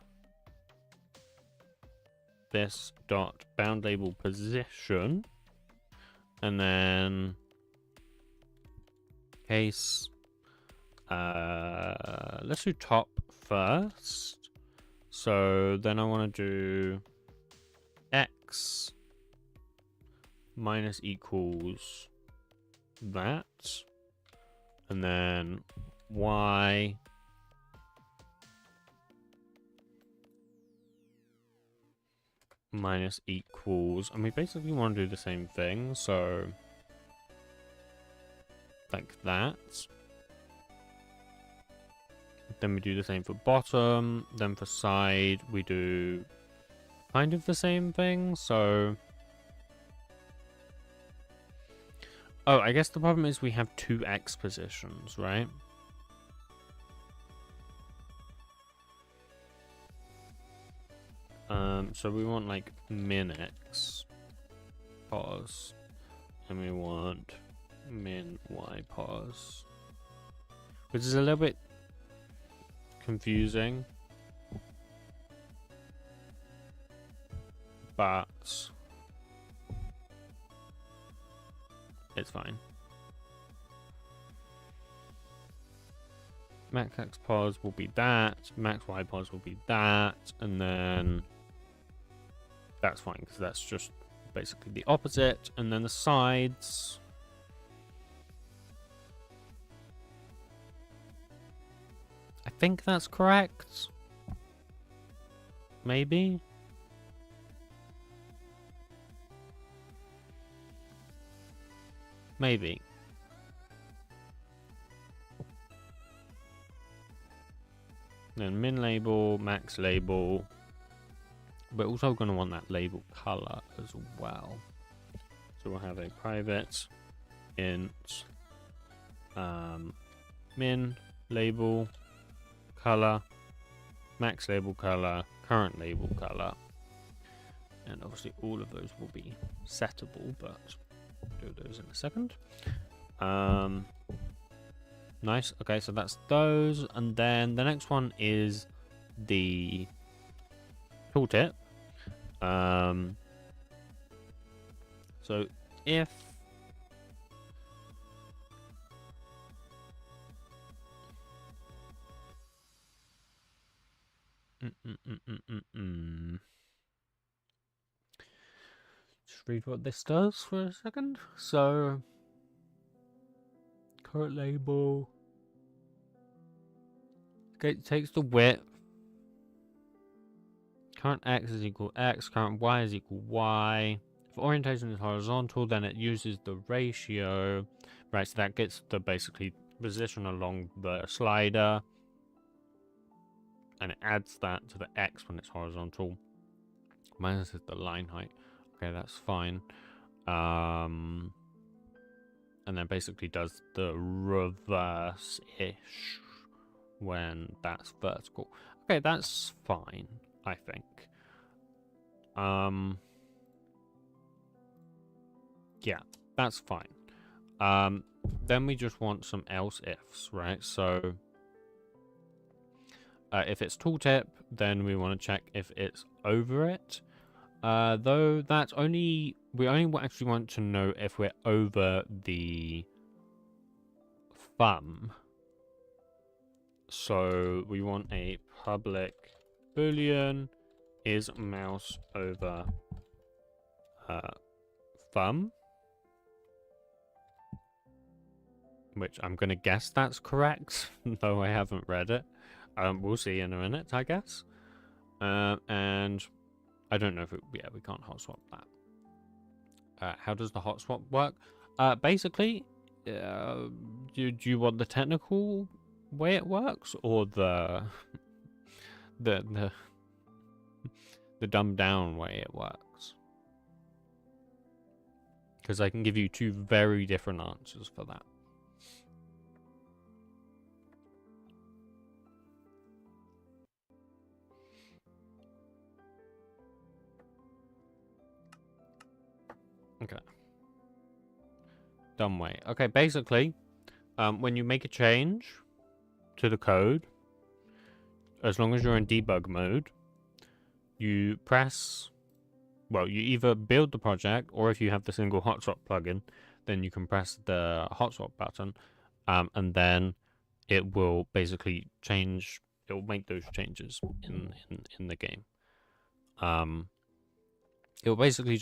this dot bound label position, and then case, let's do top first. So then I want to do x minus equals that, and then y minus equals, and we basically want to do the same thing, so like that. Then we do the same for bottom, then for side we do kind of the same thing, so... Oh, I guess the problem is we have two x positions, right? So we want like min x pause, and we want min y pause, which is a little bit confusing, but it's fine. Max x pause will be that, max y pause will be that, and then that's fine because that's just basically the opposite. And then the sides, I think that's correct. Maybe. Maybe. Then min label, max label. We're also going to want that label color as well. So we'll have a private int min label color, max label color, current label color. And obviously all of those will be settable, but Do those in a second. Nice. Okay, so that's those, and then the next one is the tooltip. So if just read what this does for a second. So current label. Okay, it takes the width. Current x is equal x. Current y is equal y. If orientation is horizontal, then it uses the ratio. Right, so that gets the basically position along the slider. And it adds that to the x when it's horizontal. Minus the line height. Okay, that's fine. And then basically does the reverse-ish when that's vertical. Okay, that's fine, I think. Yeah, that's fine. Then we just want some else ifs, right? So if it's tooltip, then we want to check if it's over it. Though that's only, we only actually want to know if we're over the thumb. So we want a public boolean is mouse over thumb, which I'm gonna guess that's correct, though I haven't read it. We'll see in a minute, I guess. And I don't know if it, yeah, we can't hot swap that. How does the hot swap work? Basically, do you want the technical way it works, or the the dumbed down way it works? Because I can give you two very different answers for that. Okay. Dumb way. Okay, basically, when you make a change to the code, as long as you're in debug mode, you press, well, you either build the project, or if you have the single hotswap plugin, then you can press the hotswap button, and then it will basically change, it will make those changes in the game. It basically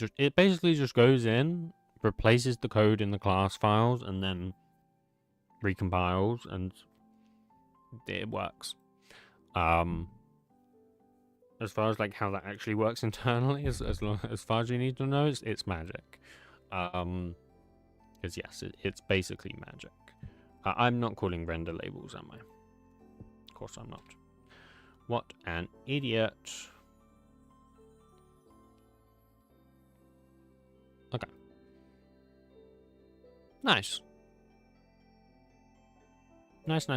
just goes in, replaces the code in the class files, and then recompiles, and it works. As far as like how that actually works internally, as far as you need to know, it's magic. Because yes, it's basically magic. I'm not calling render labels, am I? Of course I'm not. What an idiot. Okay. Nice. Nice.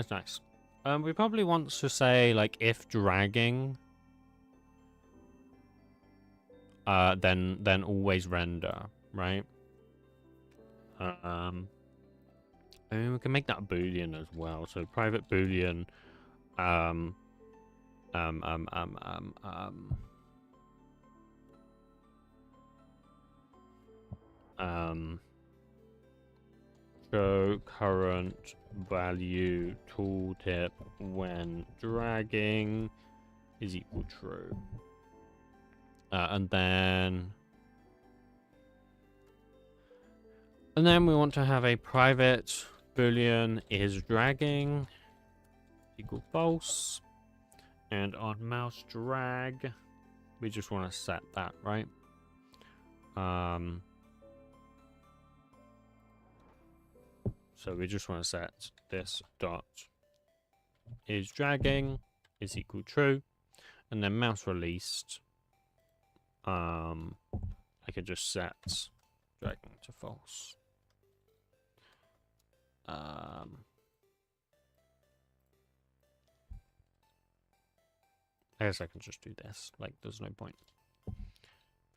We probably want to say, like, if dragging, then always render, right? I mean, we can make that a boolean as well. So private boolean, show current value tooltip when dragging is equal true. And then we want to have a private boolean is dragging equal false. And on mouse drag, we just want to set that, right? So we just want to set this dot is dragging is equal true, and then mouse released. I could just set dragging to false. I guess I can just do this. Like, there's no point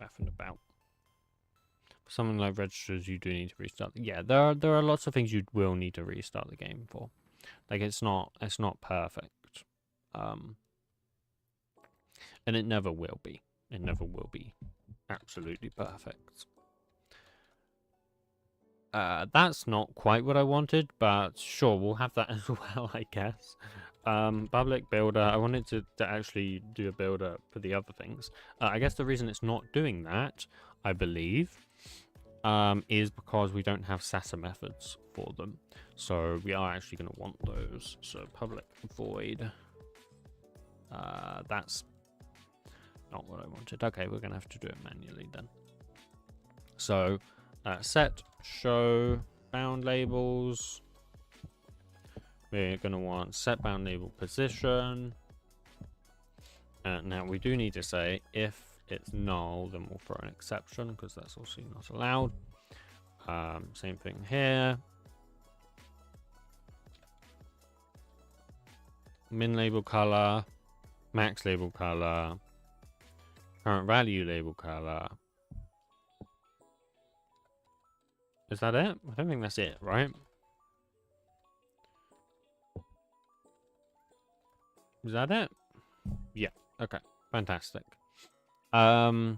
faffing about. something like registers, you do need to restart. Yeah, there are lots of things you will need to restart the game for. Like it's not perfect, and it never will be. It never will be absolutely perfect. That's not quite what I wanted, but sure, we'll have that as well, I guess. Public builder, I wanted to actually do a builder for the other things. I guess the reason it's not doing that, I believe, is because we don't have SASA methods for them. So we are actually going to want those. So public void. That's not what I wanted. Okay, we're going to have to do it manually then. So set show bound labels. We're going to want set bound label position. Now we do need to say if it's null, then we'll throw an exception because that's also not allowed. Same thing here. Min label color, max label color, current value label color. Is that it? I don't think that's it, right? Is that it? Yeah. Okay. Fantastic. Yeah,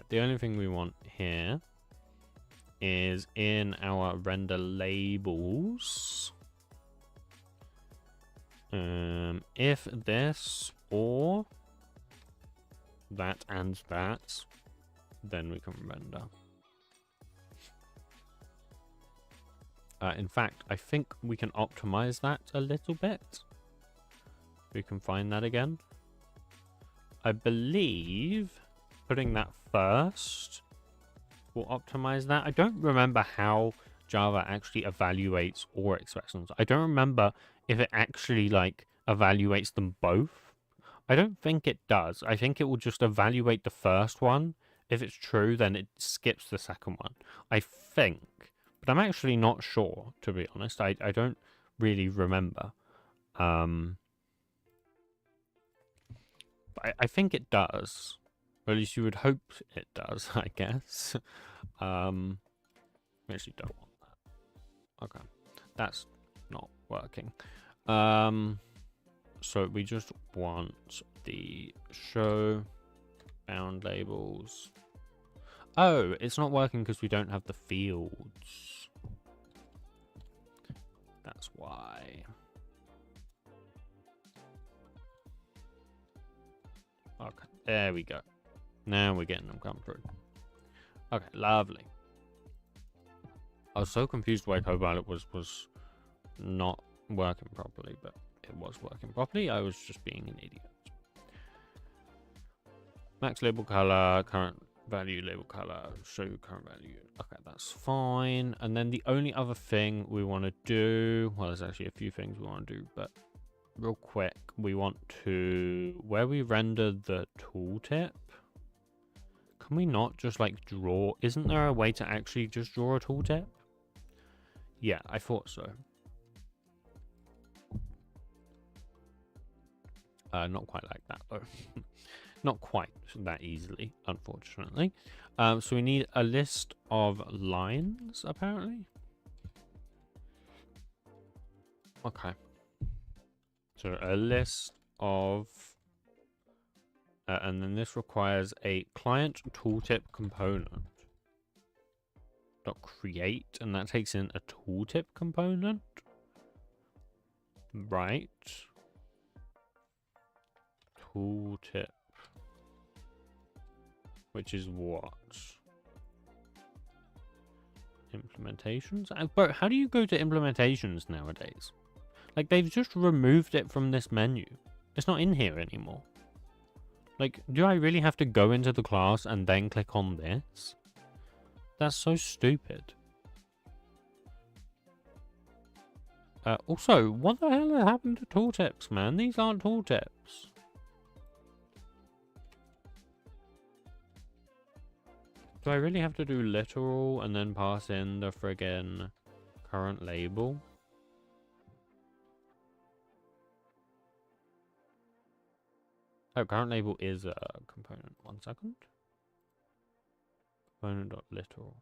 the only thing we want here is in our render labels. If this or that and that, then we can render. In fact, I think we can optimize that a little bit. We can find that again. I believe putting that first will optimize that. I don't remember how Java actually evaluates OR expressions. I don't remember if it actually like evaluates them both. I don't think it does. I think it will just evaluate the first one. If it's true, then it skips the second one. I think. But I'm actually not sure, to be honest. I don't really remember. But I think it does. Or at least you would hope it does, I guess. We actually don't want that. Okay. That's not working. So we just want the show bound labels. Oh, it's not working because we don't have the fields. That's why. Okay, there we go. Now we're getting them come through. Okay, lovely. I was so confused why Copilot was not working properly, but it was working properly. I was just being an idiot. Max label color, current value label color, show current value. Okay, that's fine. And then the only other thing we want to do, well, there's actually a few things we want to do, but real quick, we want to, where we render the tooltip, can we not just like draw? Isn't there a way to actually just draw a tooltip? Yeah, I thought so. Not quite like that though. Not quite that easily, unfortunately. So we need a list of lines, apparently. Okay. So a list of... and then this requires a client tooltip component. .create, and that takes in a tooltip component. Right. Tooltip. Which is what? Implementations? Bro, how do you go to implementations nowadays? Like, they've just removed it from this menu. It's not in here anymore. Like, do I really have to go into the class and then click on this? That's so stupid. Also, what the hell happened to tooltips, man? These aren't tooltips. Do I really have to do literal and then pass in the friggin' current label? Oh, current label is a component. 1 second. Component.literal.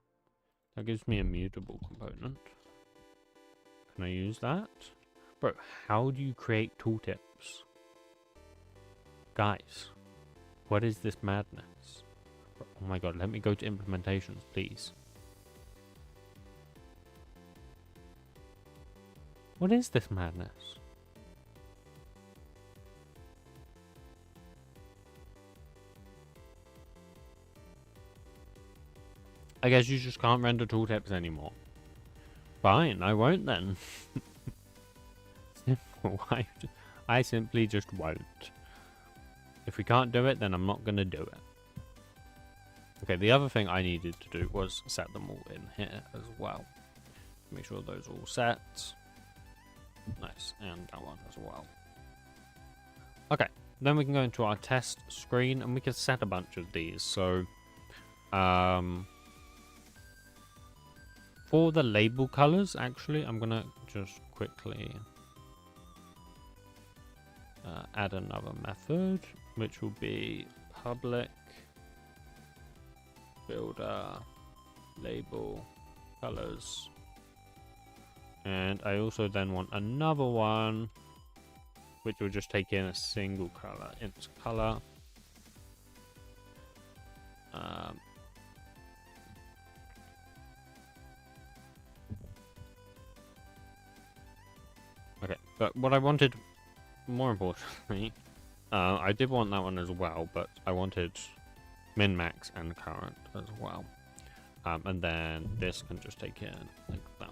That gives me a mutable component. Can I use that? Bro, how do you create tooltips? Guys, what is this madness? Oh my god, let me go to implementations, please. What is this madness? I guess you just can't render tooltips anymore. Fine, I won't then. Simple. I simply just won't. If we can't do it, then I'm not gonna do it. Okay, the other thing I needed to do was set them all in here as well. Make sure those are all set. Nice, and that one as well. Okay, then we can go into our test screen and we can set a bunch of these. So, for the label colors, actually, I'm gonna just quickly add another method, which will be public builder label colors. And I also then want another one, which will just take in a single color, int color. Okay, but what I wanted, more importantly, I did want that one as well, but I wanted min, max, and current as well. And then this can just take in like that.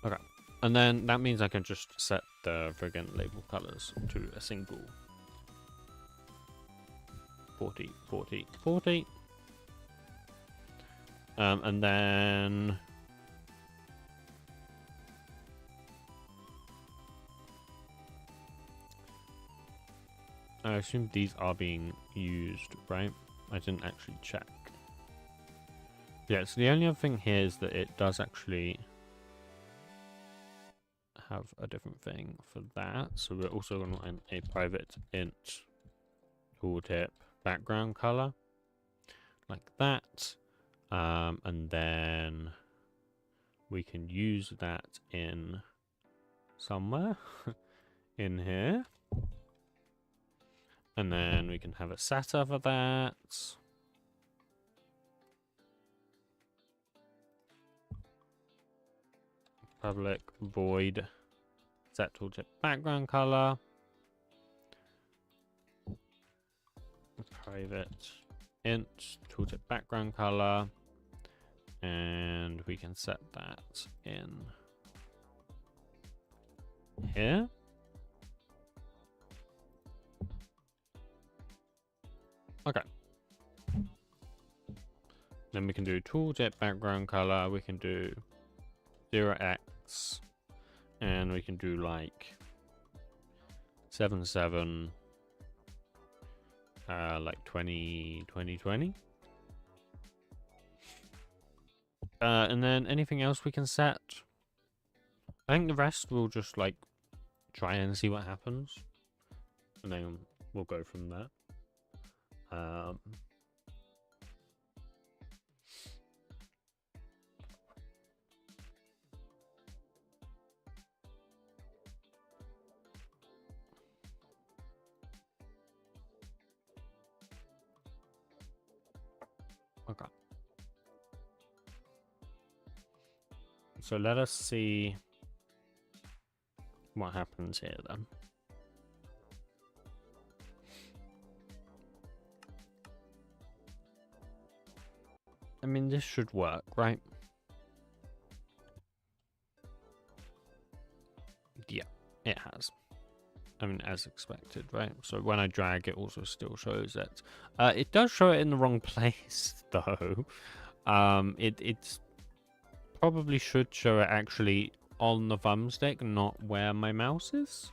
Okay, and then that means I can just set the friggin' label colors to a single 40, 40, 40. And then I assume these are being used, right? I didn't actually check. Yeah, so the only other thing here is that it does actually have a different thing for that. So we're also going to want a private int tooltip background color like that. And then we can use that in somewhere in here. And then we can have a setter for that. Public void set tooltip background color. Private int tooltip background color. And we can set that in here. Okay. Then we can do tooltip background color. We can do 0x, and we can do like 77, like 20, 20, 20. And then anything else we can set? I think the rest we'll just like try and see what happens, and then we'll go from there. Okay. So let us see what happens here then. I mean, this should work, right? Yeah, it has. I mean, as expected, right? So when I drag, it also still shows it. It does show it in the wrong place, though. It's probably should show it actually on the thumbstick, not where my mouse is.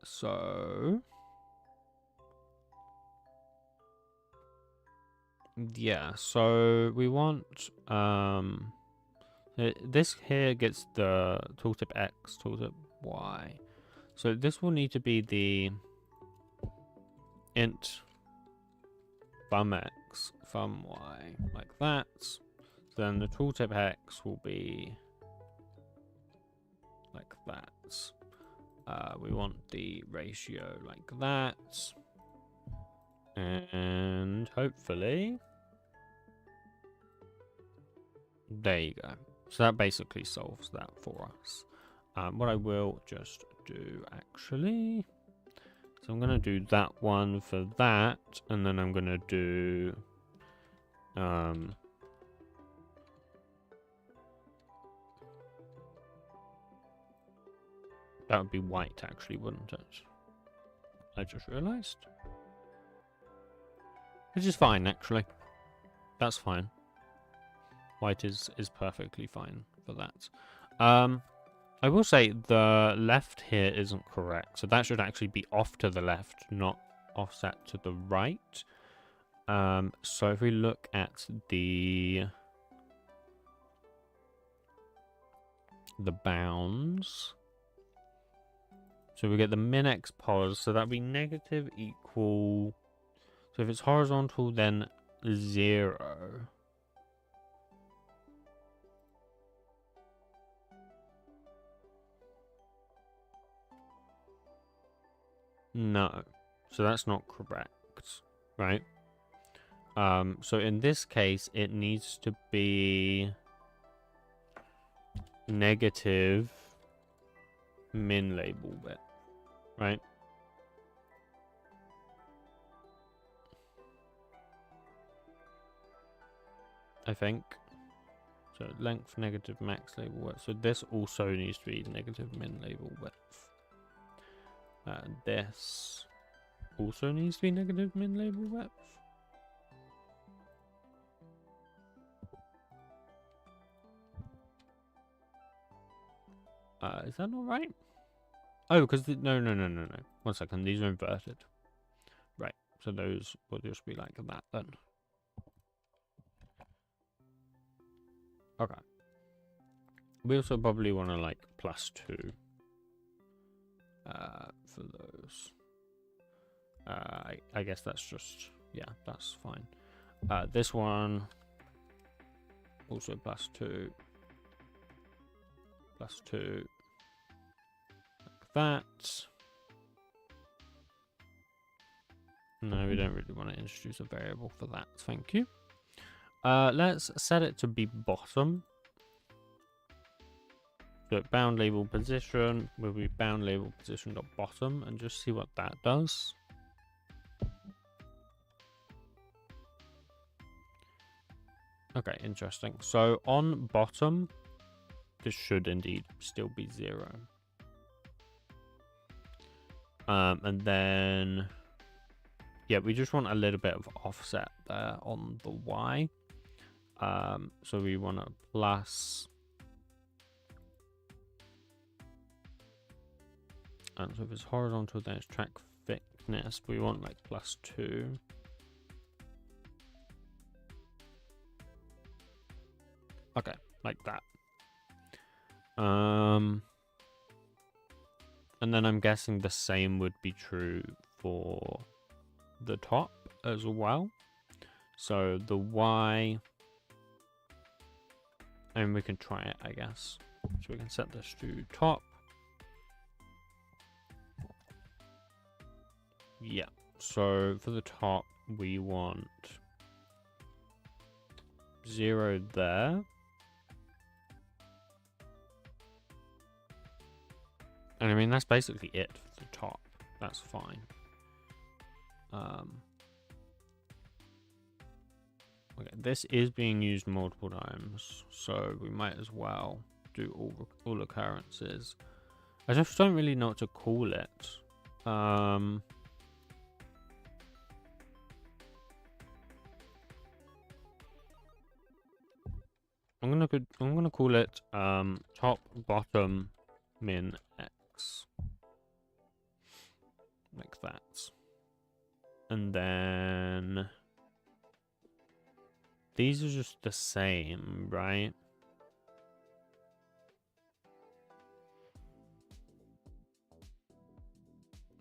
So yeah, so we want This here gets the tooltip X, tooltip Y. So this will need to be the int thumb X, thumb Y, like that. So then the tooltip X will be like that. We want the ratio like that. And hopefully... There you go. So that basically solves that for us. What I will just do, actually... So I'm going to do that one for that, and then I'm going to do... that would be white, actually, wouldn't it? I just realised. Which is fine, actually. That's fine. White is perfectly fine for that. I will say the left here isn't correct. So that should actually be off to the left, not offset to the right. So if we look at the bounds... So we get the min x pos, so that'd be negative equal... So if it's horizontal, then 0. No. So that's not correct, right? So in this case, it needs to be negative min label width, right? I think. So length negative max label width. So this also needs to be negative min label width. This also needs to be negative min label width. Is that not right? Oh, because no. 1 second, these are inverted. Right, so those will just be like that then. Okay. We also probably want to like +2 for those. I guess that's just, yeah, that's fine. This one also +2, +2, like that. No, we don't really want to introduce a variable for that. Thank you. Let's set it to be bottom. So bound label position will be bound label position dot bottom, and just see what that does. Okay, interesting. So on bottom, this should indeed still be 0. And then, yeah, we just want a little bit of offset there on the Y. So we want a plus. And so if it's horizontal, then it's track thickness. We want like +2. Okay, like that. And then I'm guessing the same would be true for the top as well. So the Y, and we can try it, I guess. So we can set this to top. Yeah, so for the top, we want 0 there. And I mean, that's basically it for the top. That's fine. Okay, this is being used multiple times, so we might as well do all occurrences. I just don't really know what to call it. I'm gonna call it top bottom min x, like that, and then these are just the same, right?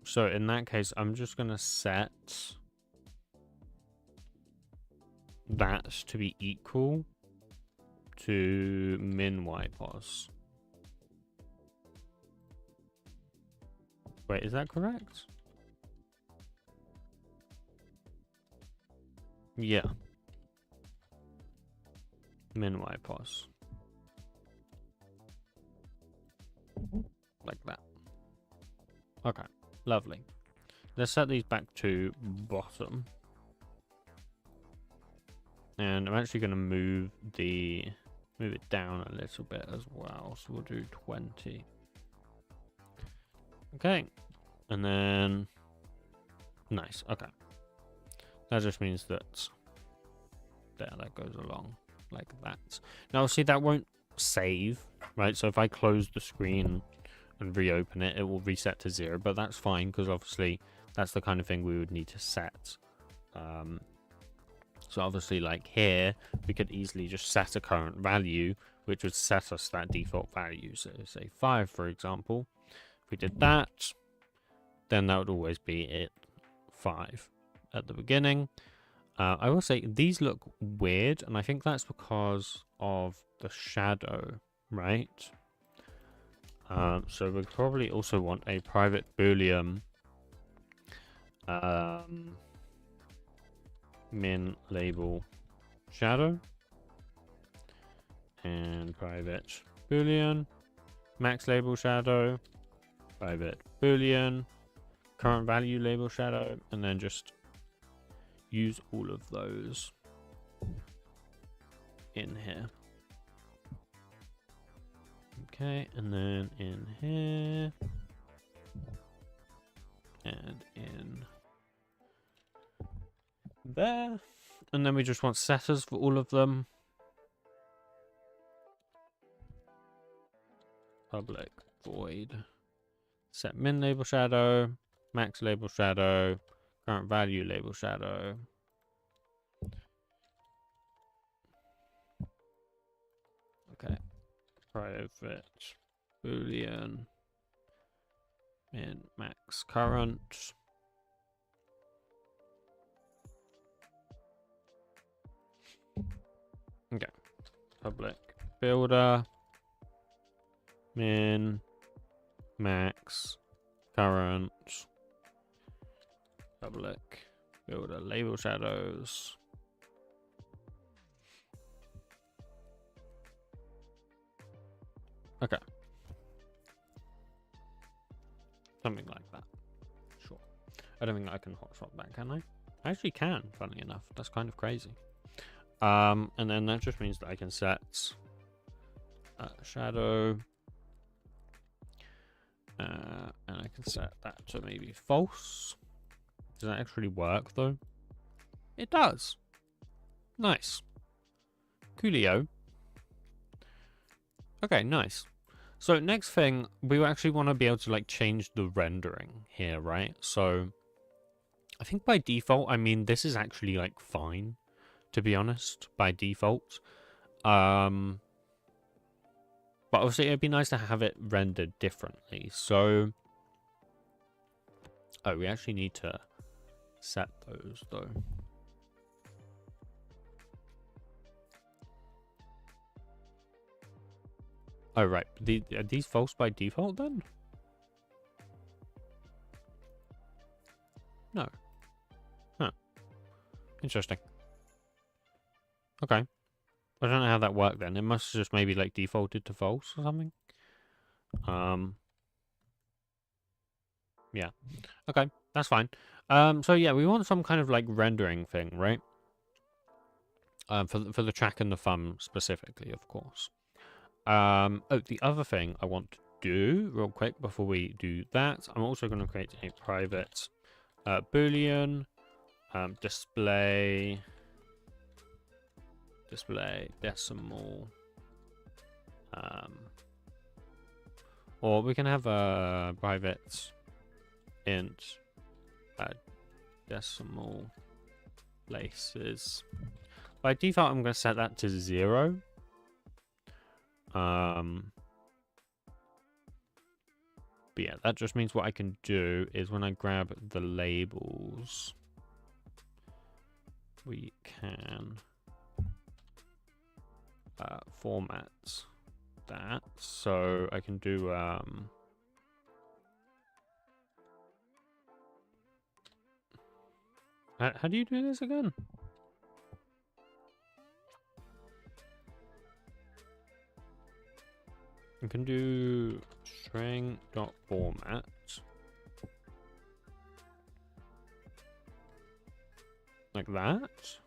So in that case, I'm just going to set that to be equal to min y pos. Wait, is that correct? Yeah. Min y pos. Like that. Okay, lovely. Let's set these back to bottom. And I'm actually going to move it down a little bit as well. So we'll do 20. Okay. And then nice. Okay. That just means that that goes along like that. Now see, that won't save, right? So if I close the screen and reopen it, it will reset to 0, but that's fine because obviously that's the kind of thing we would need to set. So obviously, like here, we could easily just set a current value, which would set us that default value. So say 5, for example. If we did that, then that would always be it 5 at the beginning. I will say these look weird, and I think that's because of the shadow, right? So we'd probably also want a private boolean min label shadow and private boolean max label shadow, private boolean current value label shadow, and then just use all of those in here. Okay, and then in here and in there, and then we just want setters for all of them. Public void set min label shadow, max label shadow, current value label shadow. Okay, private boolean min max current. Okay, public builder min max current, public builder label shadows. Okay, something like that. Sure. I don't think I can hotshot that, can I? I actually can, funnily enough. That's kind of crazy. And then that just means that I can set shadow, and I can set that to maybe false. Does that actually work though? It does. Nice. Coolio. Okay, nice. So next thing, we actually want to be able to like change the rendering here, right? So I think by default, I mean, this is actually like fine, to be honest, by default. But obviously it'd be nice to have it rendered differently. So, oh, we actually need to set those though. Oh, right. Are these false by default then? No. Huh. Interesting. Okay. I don't know how that worked then. It must have just maybe like defaulted to false or something. Yeah. Okay, that's fine. So yeah, we want some kind of like rendering thing, right? For the track and the thumb specifically, of course. Oh, the other thing I want to do real quick before we do that, I'm also going to create a private boolean display decimal, or we can have a private int decimal places. By default, I'm going to set that to 0. But yeah, that just means what I can do is when I grab the labels, we can format that. So I can do how do you do this again? You can do string.format like that.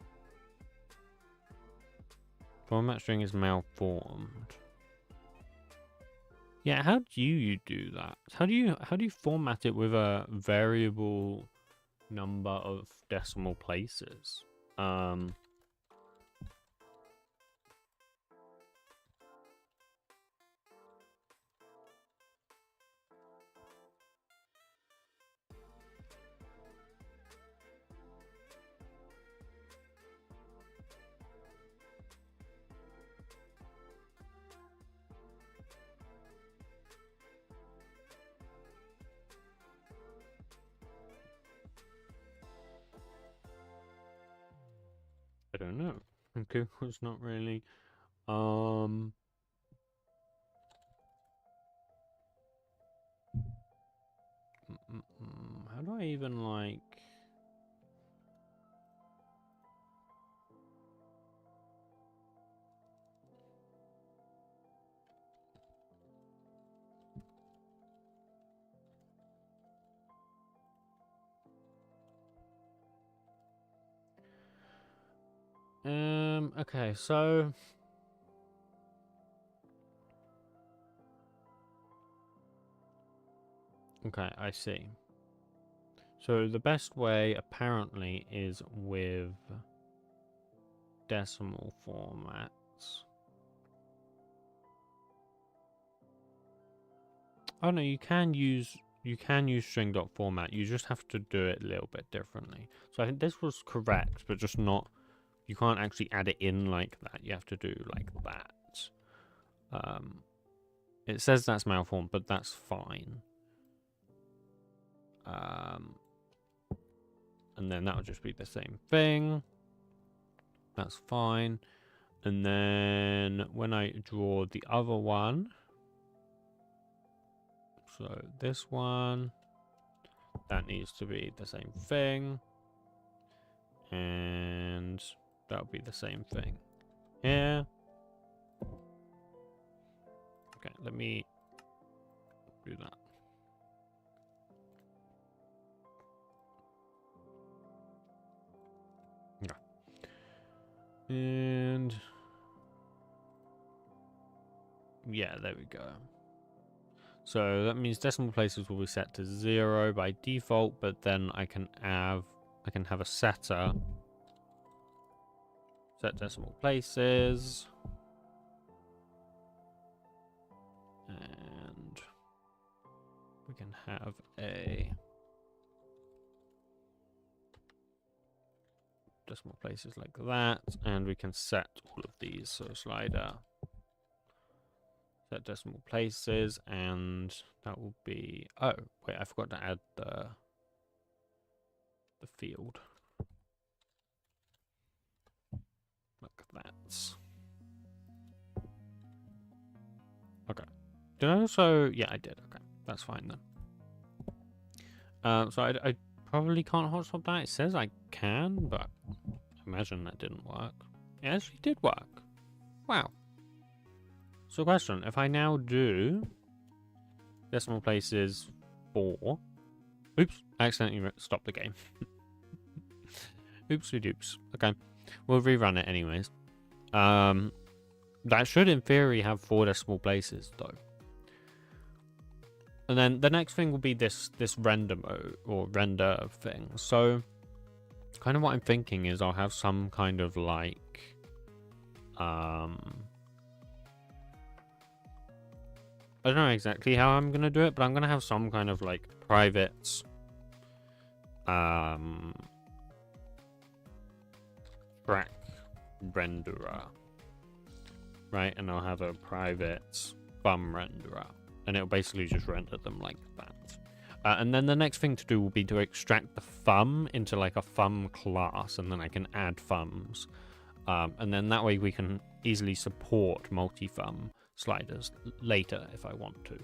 Format string is malformed. Yeah, how do you do that? How do you format it with a variable number of decimal places? I don't know. Google's not really. How do I even like? Okay, so okay, I see. So the best way apparently is with decimal formats. Oh no, you can use string.format. You just have to do it a little bit differently. So I think this was correct, but just not. You can't actually add it in like that. You have to do like that. It says that's malformed, but that's fine. And then that'll just be the same thing. That's fine. And then when I draw the other one, so this one, that needs to be the same thing. And that'll be the same thing here. Okay, let me do that. Yeah. And yeah, there we go. So that means decimal places will be set to 0 by default, but then I can have a setter. Set decimal places. And we can have a decimal places like that, and we can set all of these. So slider, set decimal places, and that will be, oh wait, I forgot to add the field like that. Okay, did I also, yeah, I did. Okay, that's fine then. So I probably can't hotspot that. It says I can, but I imagine that didn't work. It actually did work. Wow. So question, if I now do decimal places 4, oops, I accidentally stopped the game. Oopsie doops. Okay, we'll rerun it anyways. That should in theory have 4 decimal places though. And then the next thing will be this render mode or render thing. So kind of what I'm thinking is I'll have some kind of like I don't know exactly how I'm gonna do it, but I'm gonna have some kind of like private track renderer, right? And I'll have a private bum renderer, and it'll basically just render them like that. And then the next thing to do will be to extract the thumb into like a thumb class, and then I can add thumbs. And then that way we can easily support multi-thumb sliders later if I want to.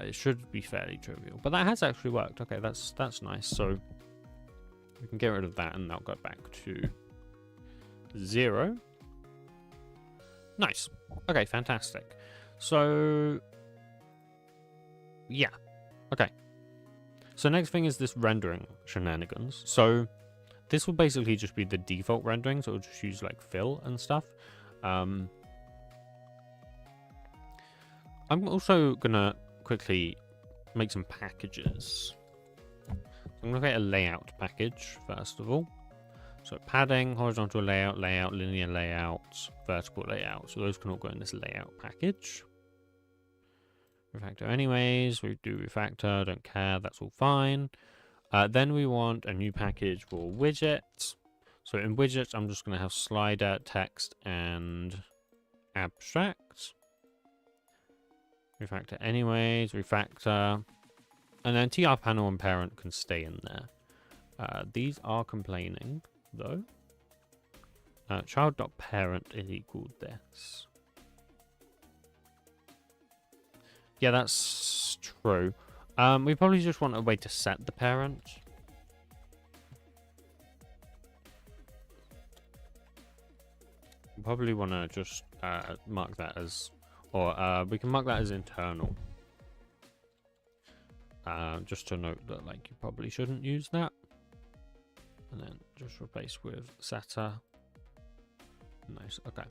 It should be fairly trivial, but that has actually worked. Okay, that's nice. So we can get rid of that, and that'll go back to 0. Nice. Okay, fantastic. So yeah. Okay. So next thing is this rendering shenanigans. So this will basically just be the default rendering, so it'll just use like fill and stuff. I'm also gonna quickly make some packages. I'm gonna create a layout package first of all. So padding, horizontal layout, linear layout, vertical layout. So those can all go in this layout package. Refactor anyways, we do refactor, don't care, that's all fine. Then we want a new package for widgets. So in widgets, I'm just gonna have slider, text, and abstract. Refactor anyways, refactor. And then TR panel and parent can stay in there. These are complaining, though. Child.parent is equal this. Yeah, that's true. We probably just want a way to set the parent. Probably want to just mark that as, or we can mark that as internal. Just to note that, like, you probably shouldn't use that. And then just replace with setter. Nice, okay.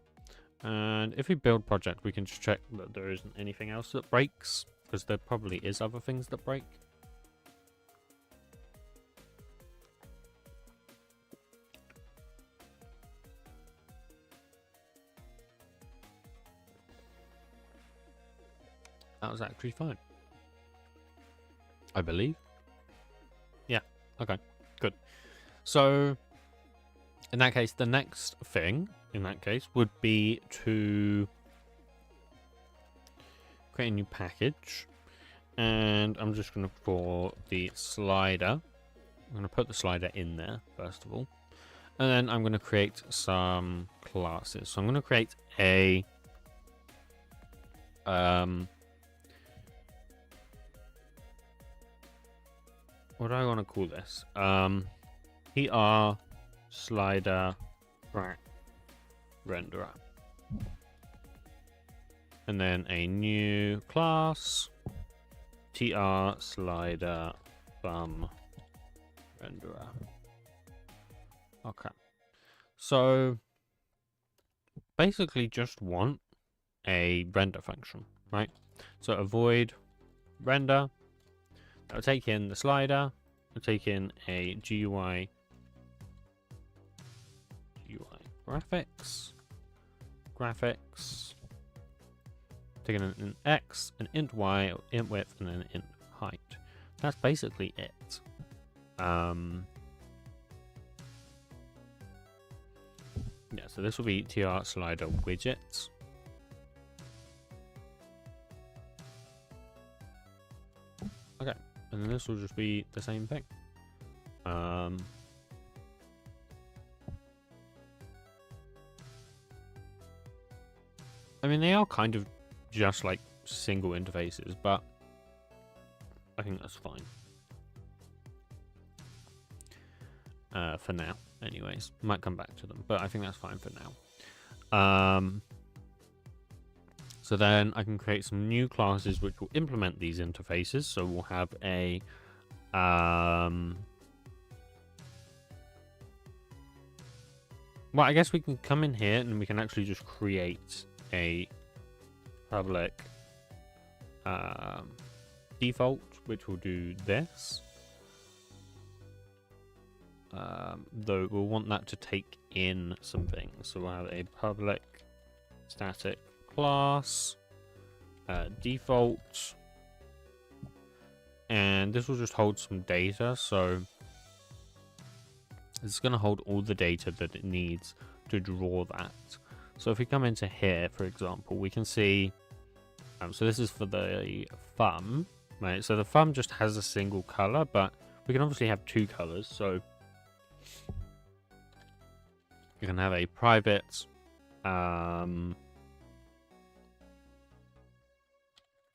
And if we build project, we can just check that there isn't anything else that breaks, because there probably is other things that break. That was actually fine, I believe. Yeah, okay, good. So in that case, the next thing in that case would be to create a new package, and I'm just going to, for the slider, I'm going to put the slider in there first of all, and then I'm going to create some classes. So I'm going to create a what do I want to call this? PR slider renderer, and then a new class TR slider thumb renderer. Okay, so basically just want a render function, right? So a void render, that'll take in the slider, it'll take in a GUI graphics, taking an int x, an int y, or int width, and then an int height. That's basically it. Yeah, so this will be TR slider widgets. Okay, and then this will just be the same thing. I mean, they are kind of just like single interfaces, but I think that's fine. For now, anyways. Might come back to them, but I think that's fine for now. So then I can create some new classes which will implement these interfaces. So we'll have a well, I guess we can come in here and we can actually just create a public default, which will do this. Though we'll want that to take in some things. So we'll have a public static class default, and this will just hold some data. So it's going to hold all the data that it needs to draw that. So if we come into here, for example, we can see So this is for the thumb, right? So the thumb just has a single color, but we can obviously have two colors. So you can have a private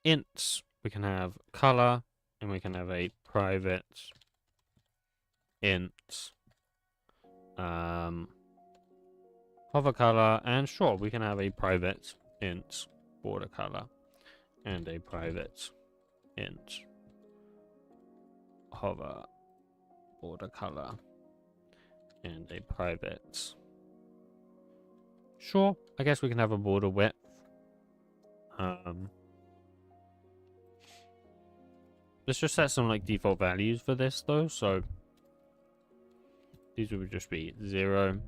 int. We can have color, and we can have a private int hover color, and sure, we can have a private int border color and a private int hover border color and a private, sure, I guess we can have a border width. Let's just set some like default values for this though. So these would just be 0,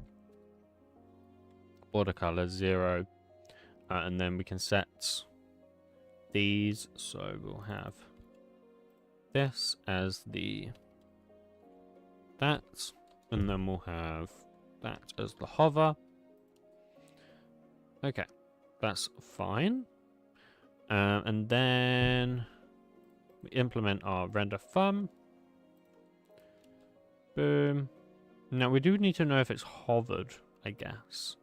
border color 0, and then we can set these. So we'll have this as that, and then we'll have that as the hover. Okay, that's fine. And then we implement our render thumb. Boom. Now we do need to know if it's hovered, I guess.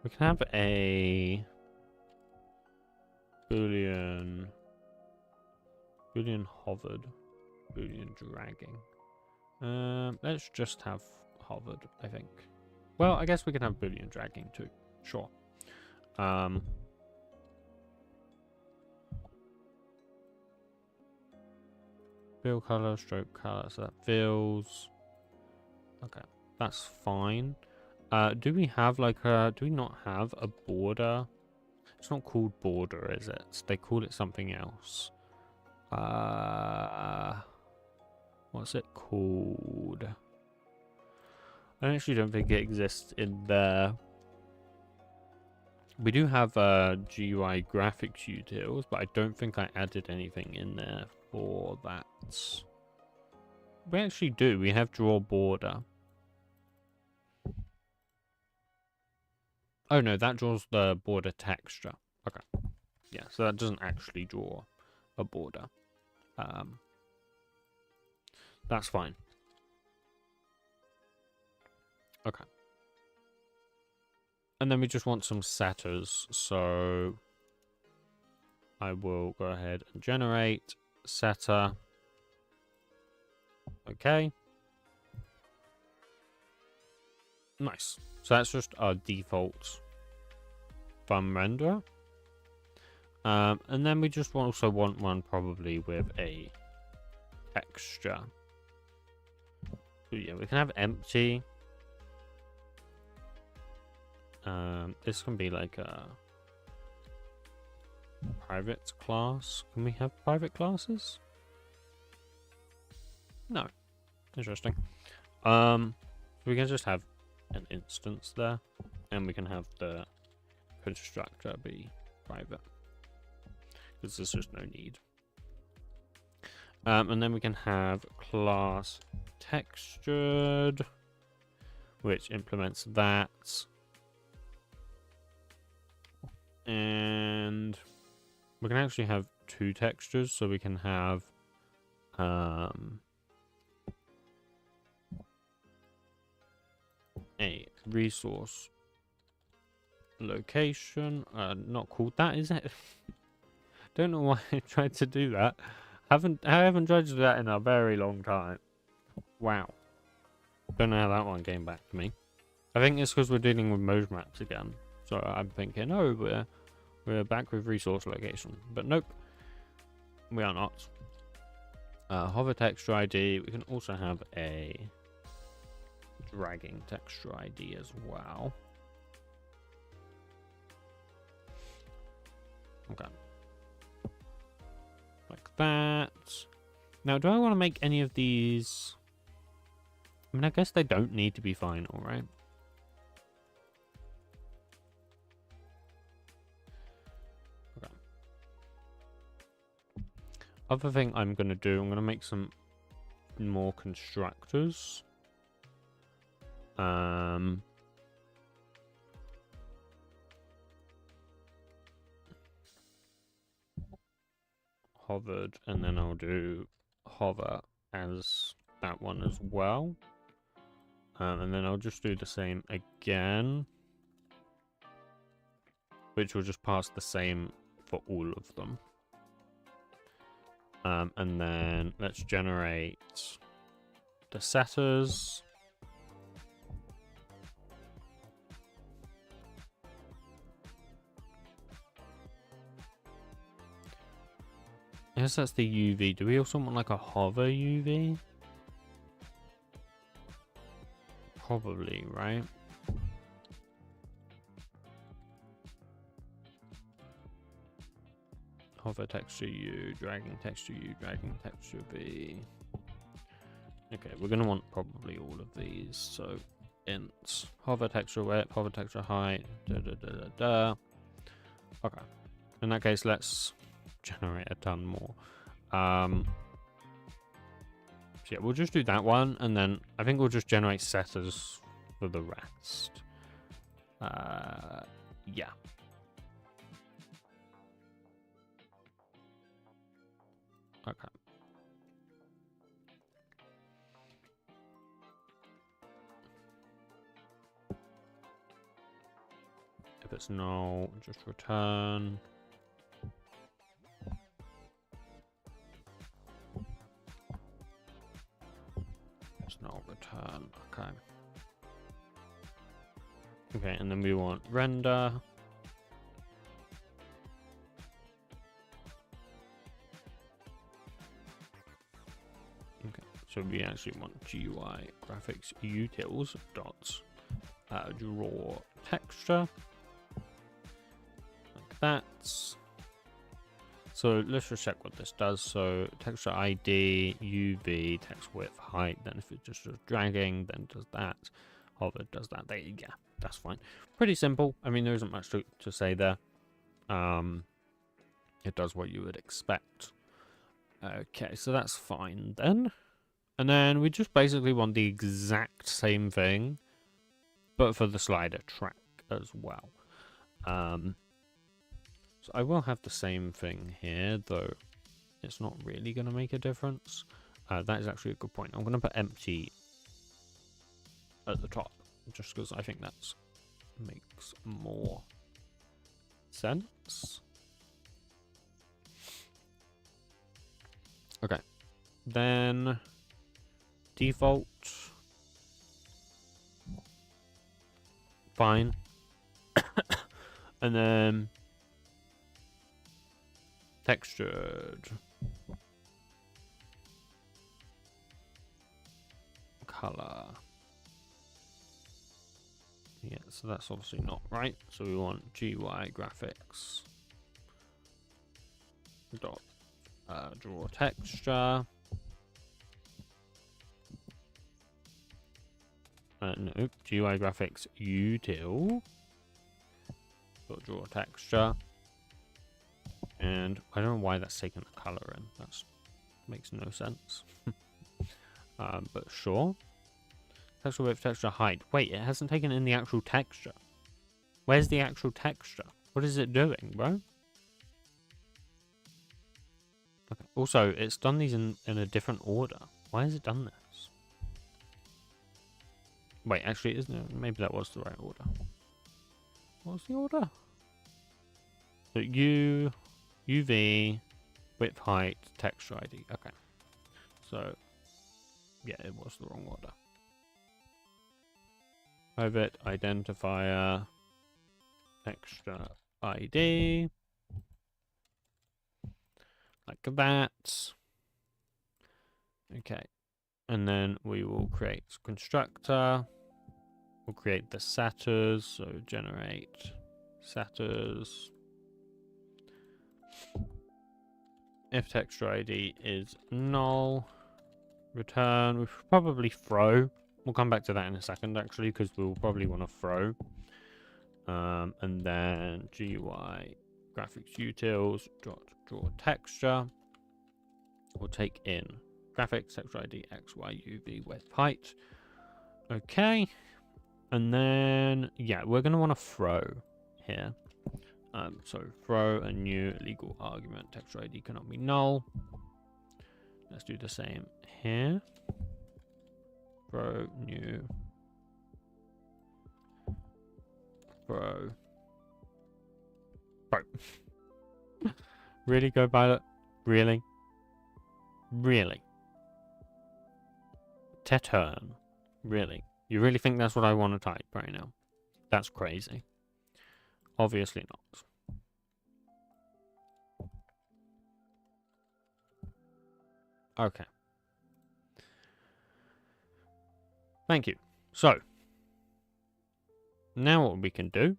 We can have a Boolean hovered, Boolean dragging. Let's just have hovered, I think. Well, I guess we can have Boolean dragging too. Sure. Fill color, stroke color, so that fills. Okay, that's fine. Do we have like do we not have a border? It's not called border, is it? They call it something else. What's it called? I actually don't think it exists in there. We do have GUI graphics utils, but I don't think I added anything in there for that. We actually do. We have draw border. Oh no, that draws the border texture. Okay. Yeah, so that doesn't actually draw a border. That's fine. Okay. And then we just want some setters, so I will go ahead and generate setter. Okay. Nice. So that's just our default thumb renderer. And then we just also want one probably with a texture. So yeah, we can have empty. This can be like a private class. Can we have private classes? No. Interesting. So we can just have an instance there, and we can have the constructor be private, because there's just no need. And then we can have class textured, which implements that. And we can actually have two textures, so we can have a resource location. Not called that, is it? Don't know why I tried to do that. I haven't tried to do that in a very long time. Wow. Don't know how that one came back to me. I think it's because we're dealing with mode maps again. So I'm thinking, oh, we're back with resource location, but nope, we are not. Hover texture ID. We can also have a dragging texture ID as well. Okay, like that. Now, do I want to make any of these? I mean, I guess they don't need to be final, right? Other thing I'm going to do, I'm going to make some more constructors. Hovered, and then I'll do hover as that one as well. And then I'll just do the same again, which will just pass the same for all of them. And then let's generate the setters. I guess that's the UV. Do we also want like a hover UV? Probably, right? Hover texture U, dragging texture U, dragging texture V. Okay, we're going to want probably all of these. So int hover texture width, hover texture height, Okay. In that case, let's generate a ton more. So yeah, we'll just do that one, and then I think we'll just generate setters for the rest. Yeah. Okay. If it's no, just return. It's no return. Okay. Okay, and then we want render. Okay, so we actually want GUI graphics utils dot draw texture like that. So let's just check what this does. So texture ID, UV, text width, height. Then if it's just dragging, then does that. Hover does that. There you go. That's fine. Pretty simple. I mean, there isn't much to say there. It does what you would expect. Okay, so that's fine then. And then we just basically want the exact same thing, but for the slider track as well. So I will have the same thing here, though it's not really going to make a difference. That is actually a good point. I'm going to put empty at the top, just because I think that makes more sense. Okay, then default, fine. And then textured, color. Yeah, so that's obviously not right. So we want GUI graphics dot draw texture. No, GUI graphics util dot draw texture. And I don't know why that's taken the color in. That makes no sense. But sure. Texture width, texture height. Wait, it hasn't taken in the actual texture. Where's the actual texture? What is it doing, bro? Okay. Also, it's done these in a different order. Why has it done this? Wait, actually, isn't it? Maybe that was the right order. What was the order? So UV, width, height, texture ID. Okay. So, yeah, it was the wrong order. Private identifier, texture ID. Like that. Okay. And then we will create constructor. We'll create the setters. So generate setters. If texture ID is null, return. We should probably throw. We'll come back to that in a second, actually, because we'll probably want to throw. And then GUI graphics utils dot draw texture. We'll take in graphics, texture ID, X, Y, UV, width, height. Okay. And then, yeah, we're going to want to throw here. So throw a new legal argument. Texture ID cannot be null. Let's do the same here. Throw new. Throw. Bro. Really, Go Pilot? Really? Really? Teturn? Really? You really think that's what I want to type right now? That's crazy. Obviously not. Okay. Thank you. So, now what we can do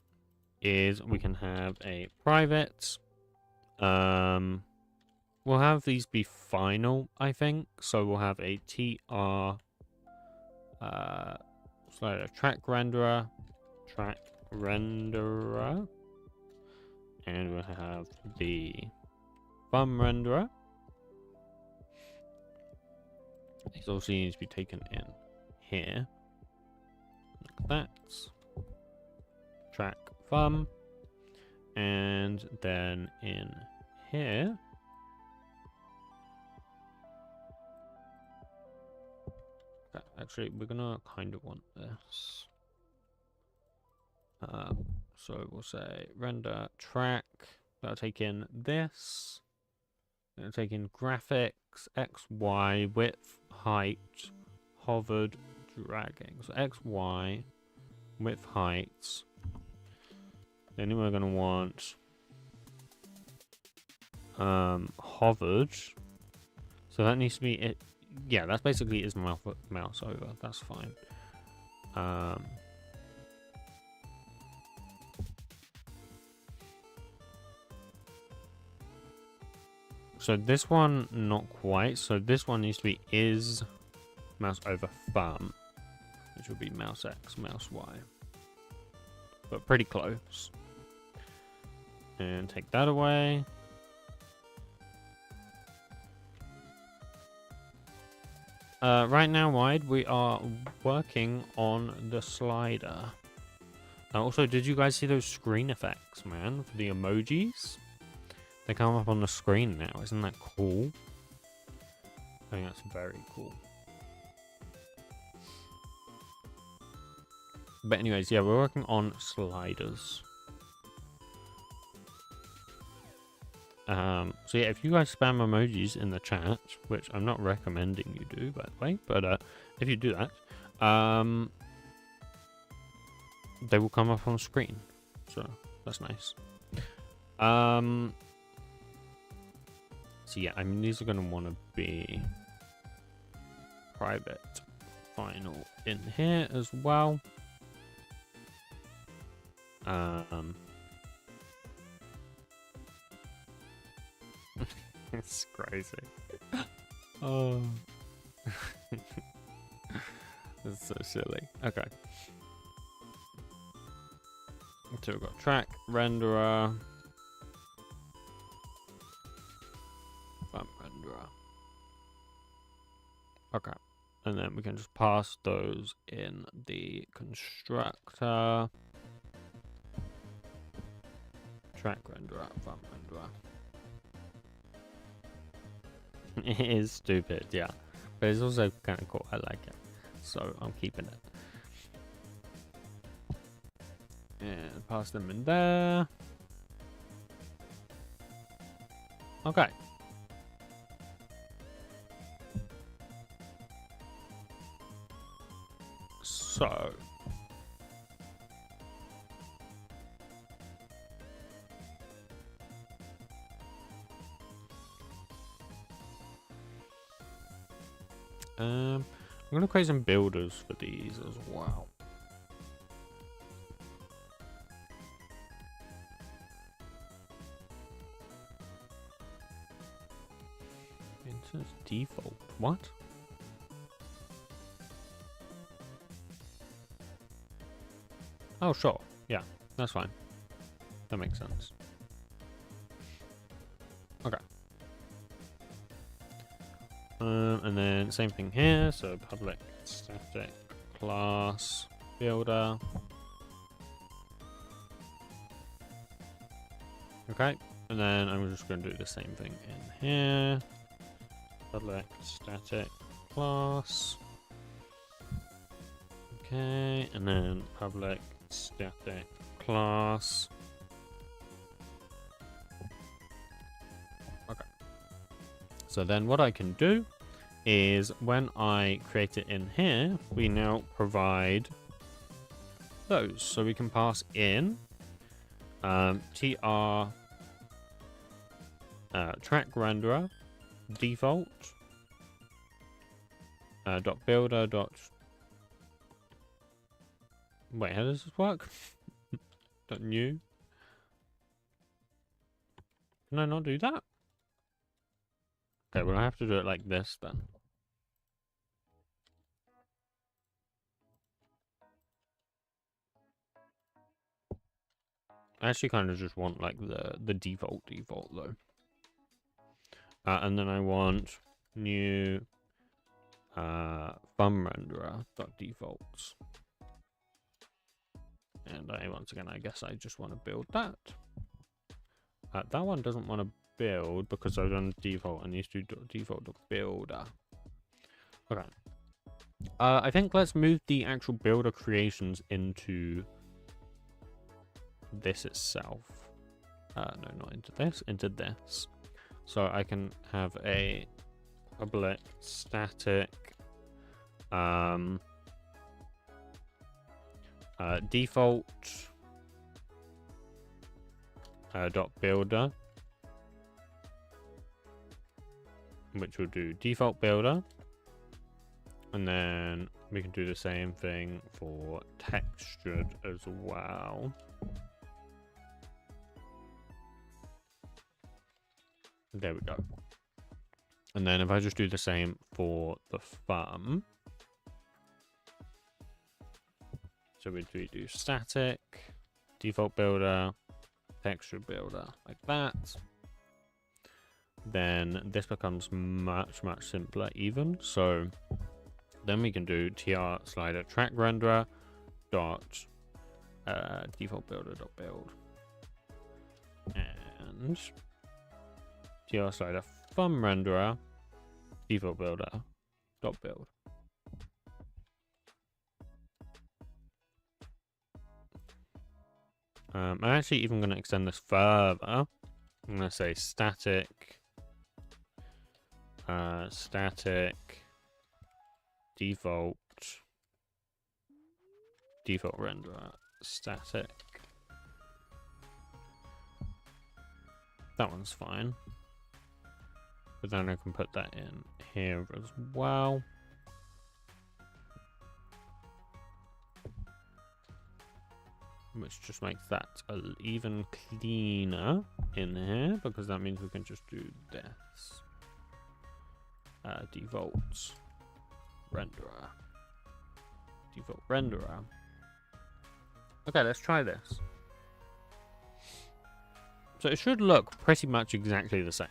is we can have a private. We'll have these be final, I think. So we'll have a TR slider track renderer, and we'll have the thumb renderer. These also need to be taken in here. Like that. Track thumb. And then in here. Actually, we're gonna kind of want this. So we'll say render track. That'll take in this. It'll take in graphics, X, Y, width, height, hovered, dragging. So X, Y, width, height. Then we're gonna want hovered. So that needs to be it. Yeah, that's basically his mouse over. That's fine. So this one, not quite. So this one needs to be is mouse over thumb, which will be mouse X, mouse Y. But pretty close. And take that away. Right now, Wide, we are working on the slider. Also, did you guys see those screen effects, man? For the emojis? They come up on the screen now. Isn't that cool? I think that's very cool. But anyways, yeah, we're working on sliders. So yeah, if you guys spam emojis in the chat, which I'm not recommending you do, by the way, but if you do that, they will come up on screen. So that's nice. So yeah, I mean, these are going to want to be private final in here as well. It's crazy. Oh. It's so silly. Okay. So we've got track, renderer, thumb renderer. Okay. And then we can just pass those in the constructor. Track renderer, thumb renderer. It is stupid, yeah. But it's also kind of cool. I like it. So I'm keeping it. And pass them in there. Okay. So. I'm gonna create some builders for these as well. Instance default. What? Oh, sure. Yeah, that's fine. That makes sense. Okay. And then same thing here. So public static class builder. Okay, and then I'm just going to do the same thing in here. Public static class. Okay, and then public static class. Okay. So then what I can do is when I create it in here, we now provide those. So we can pass in tr track renderer default dot builder dot. Wait, how does this work? Dot new. Can I not do that? Okay, well I have to do it like this then. I actually kind of just want like the default though. And then I want new thumb renderer dot defaults. And once again, I guess I just want to build that. That one doesn't want to build because I've done default and needs to do default builder. Okay. I think let's move the actual builder creations into this itself. No, not into this, into this. So I can have a public static default dot builder, which will do default builder, and then we can do the same thing for textured as well. There we go. And then if I just do the same for the thumb, so we do static, default builder, texture builder, like that. Then this becomes much simpler even. So then we can do tr slider track renderer dot default builder dot build, and tr slider thumb renderer default builder dot build. I'm actually even going to extend this further. I'm going to say static default renderer static. That one's fine. But then I can put that in here as well. Which just makes that even cleaner in here, because that means we can just do this. Default renderer. Default renderer. Okay, let's try this. So it should look pretty much exactly the same.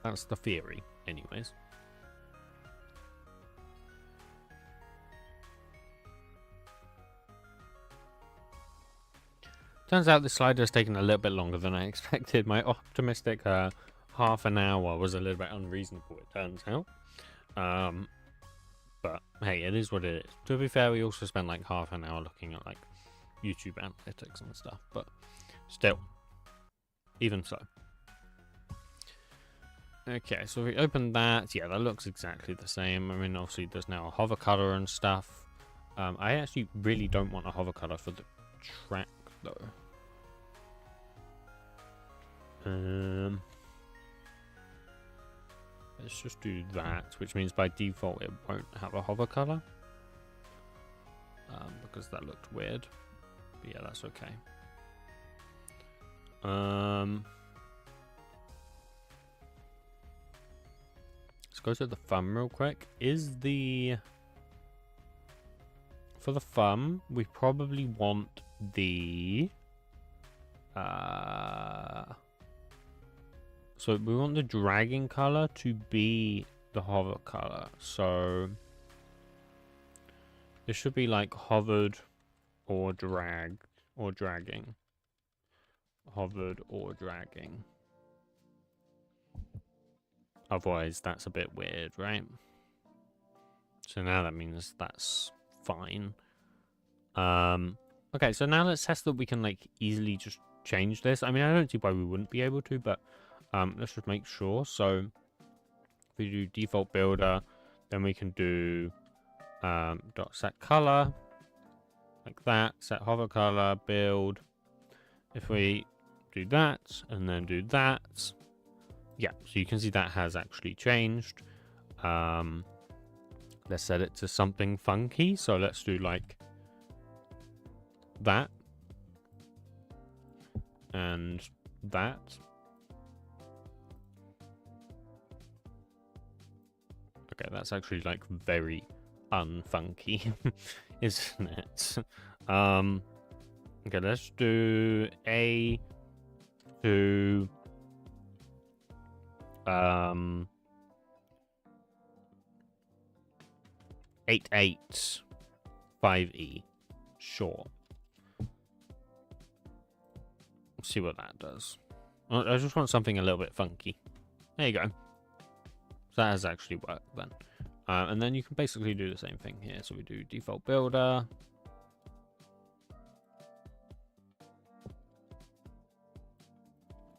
That's the theory, anyways. Turns out this slider has taken a little bit longer than I expected. My optimistic half an hour was a little bit unreasonable, it turns out. But hey, it is what it is. To be fair, we also spent like half an hour looking at like YouTube analytics and stuff, but still, even so. Okay, so if we open that, yeah, that looks exactly the same. I mean, obviously there's now a hover color and stuff. I actually really don't want a hover color for the track though. Let's just do that, which means by default it won't have a hover color, because that looked weird. But yeah, that's okay. Let's go to the thumb real quick. For the thumb, we probably want the So we want the dragging color to be the hover color. So this should be like hovered or dragging. Hovered or dragging. Otherwise, that's a bit weird, right? So now that means that's fine. Okay, so now let's test that we can like easily just change this. I mean, I don't see why we wouldn't be able to, but let's just make sure. So if we do default builder, then we can do dot set color like that, set hover color, build. If we do that and then do that, yeah, so you can see that has actually changed. Let's set it to something funky. So let's do like that and that. Okay, that's actually like very unfunky, isn't it? Okay, let's do A to 885E. Sure. See what that does. I just want something a little bit funky. There you go. So that has actually worked then. And then you can basically do the same thing here. So we do default builder.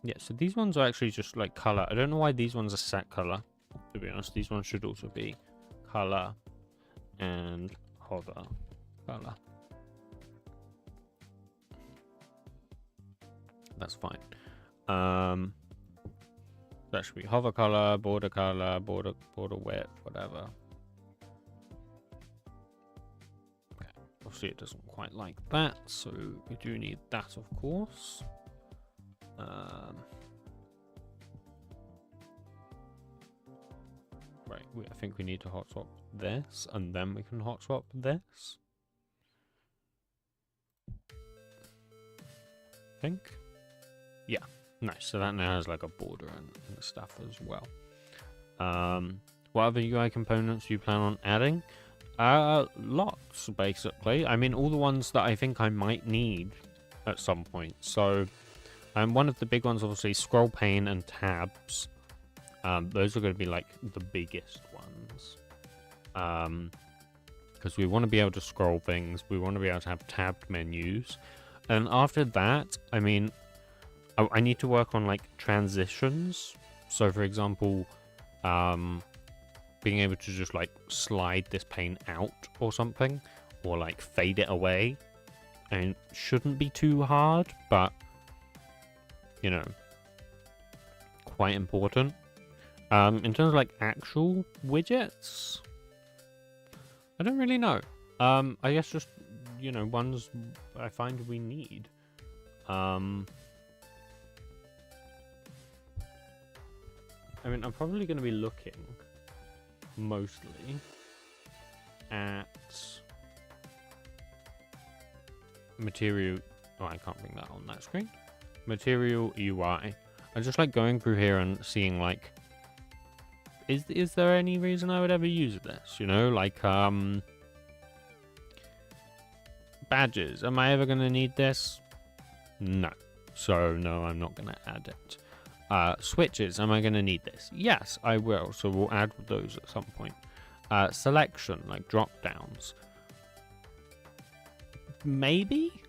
Yeah, so these ones are actually just like color. I don't know why these ones are set color, to be honest. These ones should also be color and hover color. That's fine. That should be hover color, border width, whatever. Okay, obviously it doesn't quite like that, so we do need that, of course. Right, I think we need to hot swap this, and then we can hot swap this. I think. Yeah, nice. So that now has like a border and stuff as well. What other UI components do you plan on adding? Lots, basically. I mean, all the ones that I think I might need at some point. So, one of the big ones, obviously, scroll pane and tabs. Those are going to be like the biggest ones. Because we want to be able to scroll things. We want to be able to have tabbed menus. And after that, I mean, I need to work on like transitions. So for example, being able to just like slide this pane out or something, or like fade it away. And shouldn't be too hard, but you know, quite important. In terms of like actual widgets, I don't really know. I guess just, you know, ones I find we need. I mean, I'm probably going to be looking mostly at material. Oh, I can't bring that on that screen. Material UI. I just like going through here and seeing like, is there any reason I would ever use this? You know, like badges. Am I ever going to need this? No. So no, I'm not going to add it. Switches, am I going to need this? Yes, I will. So we'll add those at some point. Selection, like drop downs. Maybe?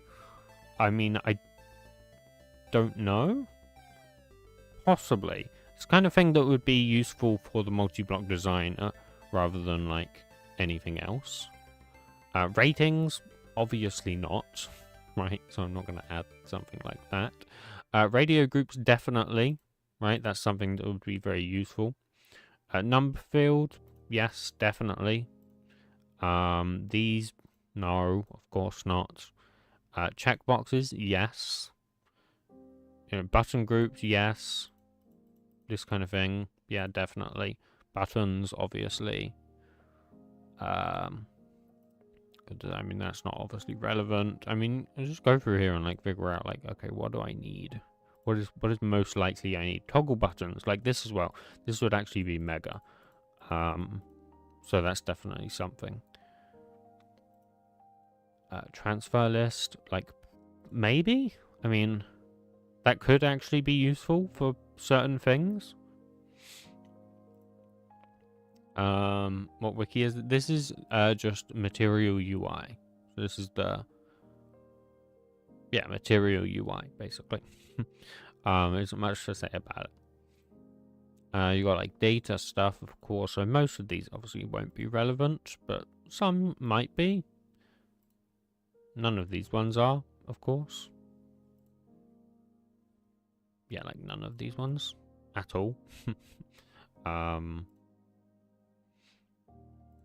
I mean, I don't know. Possibly. It's the kind of thing that would be useful for the multi-block designer rather than like anything else. Ratings, obviously not. Right, so I'm not going to add something like that. Radio groups, definitely. Right, that's something that would be very useful. Number field, yes, definitely. These, no, of course not. Checkboxes, yes. You know, button groups, yes. This kind of thing, yeah, definitely. Buttons, obviously. I mean, that's not obviously relevant. I mean, I just go through here and like figure out like, okay, what do I need? what is most likely I need? Toggle buttons like this as well. This would actually be mega. So that's definitely something. Transfer list, like maybe. I mean, that could actually be useful for certain things. What wiki is this? Is just material UI. So this is the material UI basically. There isn't much to say about it. You got like data stuff, of course. So most of these obviously won't be relevant, but some might be. None of these ones are, of course. Yeah, like none of these ones at all.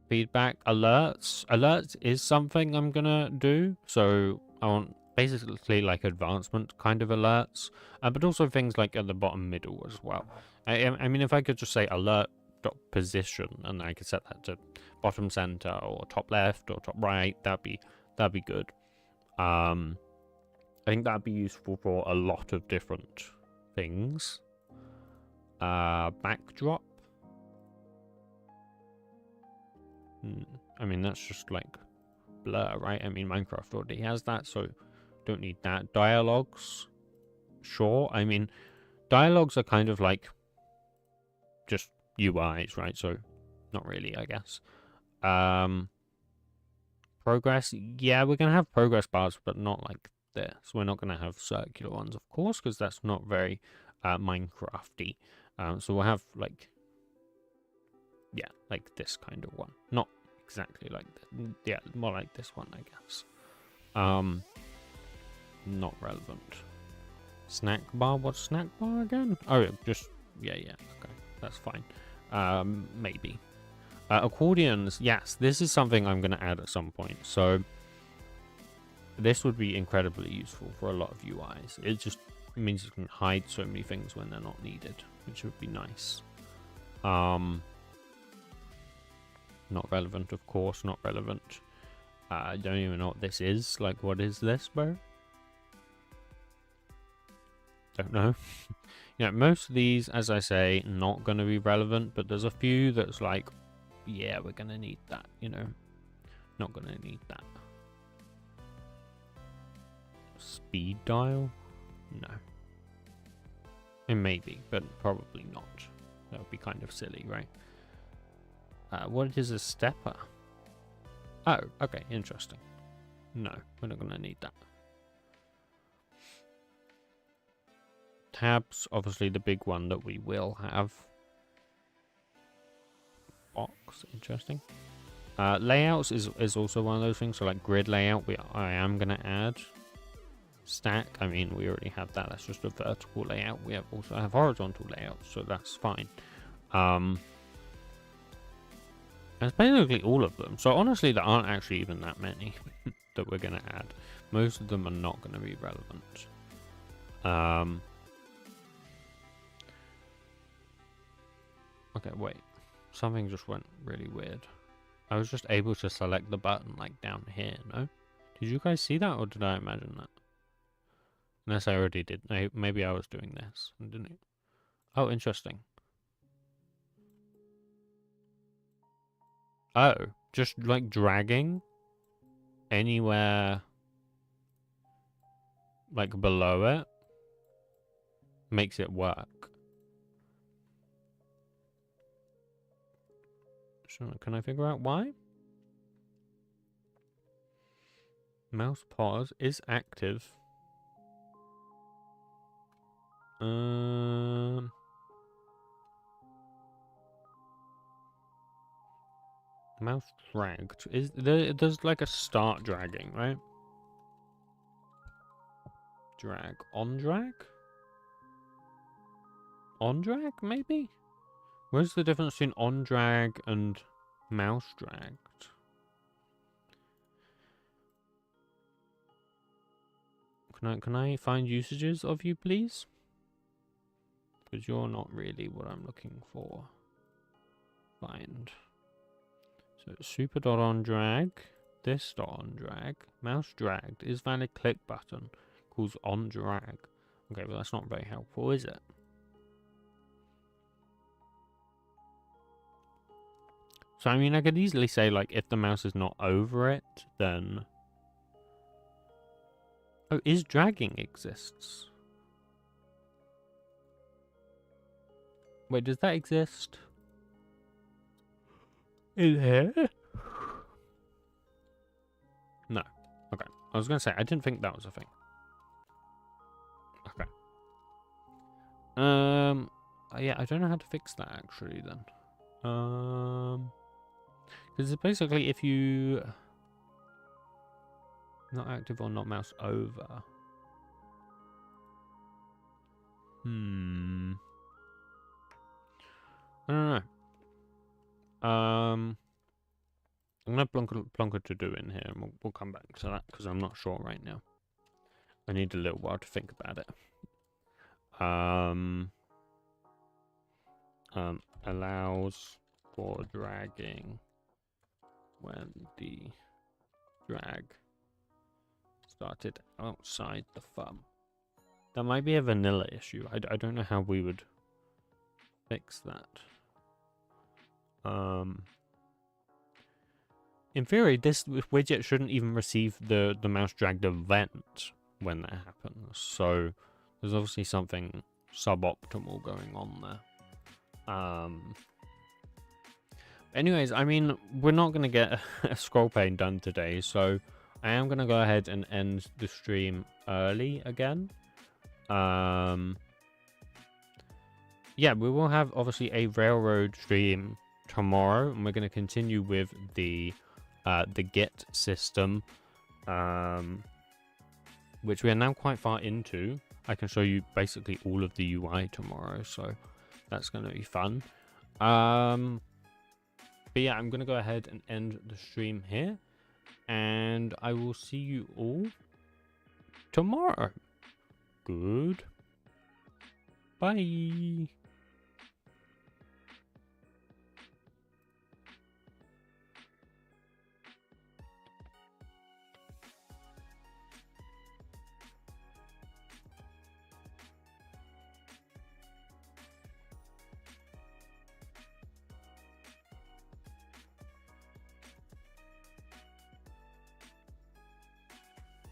Feedback, alerts is something I'm gonna do. So I want basically like advancement kind of alerts, but also things like at the bottom middle as well. I mean, if I could just say alert dot position and I could set that to bottom center or top left or top right, that'd be good. I think that'd be useful for a lot of different things. Backdrop. I mean, that's just like blur, right? I mean, Minecraft already has that, so don't need that. Dialogues, sure. I mean, dialogues are kind of like just UIs, right? So not really, I guess. Progress, yeah, we're gonna have progress bars, but not like this. We're not gonna have circular ones, of course, because that's not very Minecrafty. So we'll have like, yeah, like this kind of one. Not exactly like that. Yeah, more like this one, I guess. Not relevant. Snack bar, what's snack bar again? Oh, just, yeah, okay, that's fine. Maybe. Accordions, yes, this is something I'm going to add at some point. So this would be incredibly useful for a lot of UIs. It just means you can hide so many things when they're not needed, which would be nice. Not relevant, of course, not relevant. I don't even know what this is. Like, what is this, bro? Don't know. You know, most of these, as I say, not going to be relevant, but there's a few that's like, yeah, we're going to need that, you know. Not going to need that. Speed dial? No. It may be, but probably not. That would be kind of silly, right? What is a stepper? Oh, okay, interesting. No, we're not going to need that. Tabs, obviously the big one that we will have. Box, interesting. Layouts is also one of those things. So like grid layout, I am going to add. Stack, I mean, we already have that. That's just a vertical layout. We also have horizontal layouts, so that's fine. That's basically all of them. So honestly, there aren't actually even that many that we're going to add. Most of them are not going to be relevant. Okay, wait. Something just went really weird. I was just able to select the button like down here, no? Did you guys see that, or did I imagine that? Unless I already did. Maybe I was doing this, didn't it? Oh, interesting. Oh, just like dragging anywhere like below it makes it work. So can I figure out why? Mouse pause is active. Mouse dragged. There's like a start dragging, right? Drag. On drag? On drag, maybe? Where's the difference between on drag and mouse dragged? Can I find usages of you, please? Because you're not really what I'm looking for. Find. So super dot on drag, this dot on drag, mouse dragged is valid click button, calls on drag. Okay, well that's not very helpful, is it? So I mean, I could easily say like if the mouse is not over it, then oh, is dragging exists? Wait, does that exist? In here? No. Okay. I was gonna say I didn't think that was a thing. Okay. Yeah, I don't know how to fix that actually then. Because it's basically if you not active or not mouse over. I don't know. I'm gonna plonk to do in here, and we'll come back to that because I'm not sure right now. I need a little while to think about it. Allows for dragging when the drag started outside the thumb. That might be a vanilla issue. I don't know how we would fix that. In theory, this widget shouldn't even receive the mouse dragged event when that happens. So there's obviously something suboptimal going on there. Anyways, I mean, we're not going to get a scroll pane done today, so I am going to go ahead and end the stream early again. Yeah, we will have obviously a railroad stream tomorrow, and we're going to continue with the Git system, which we are now quite far into. I can show you basically all of the UI tomorrow, so that's going to be fun. But yeah, I'm going to go ahead and end the stream here, and I will see you all tomorrow. Good. Bye.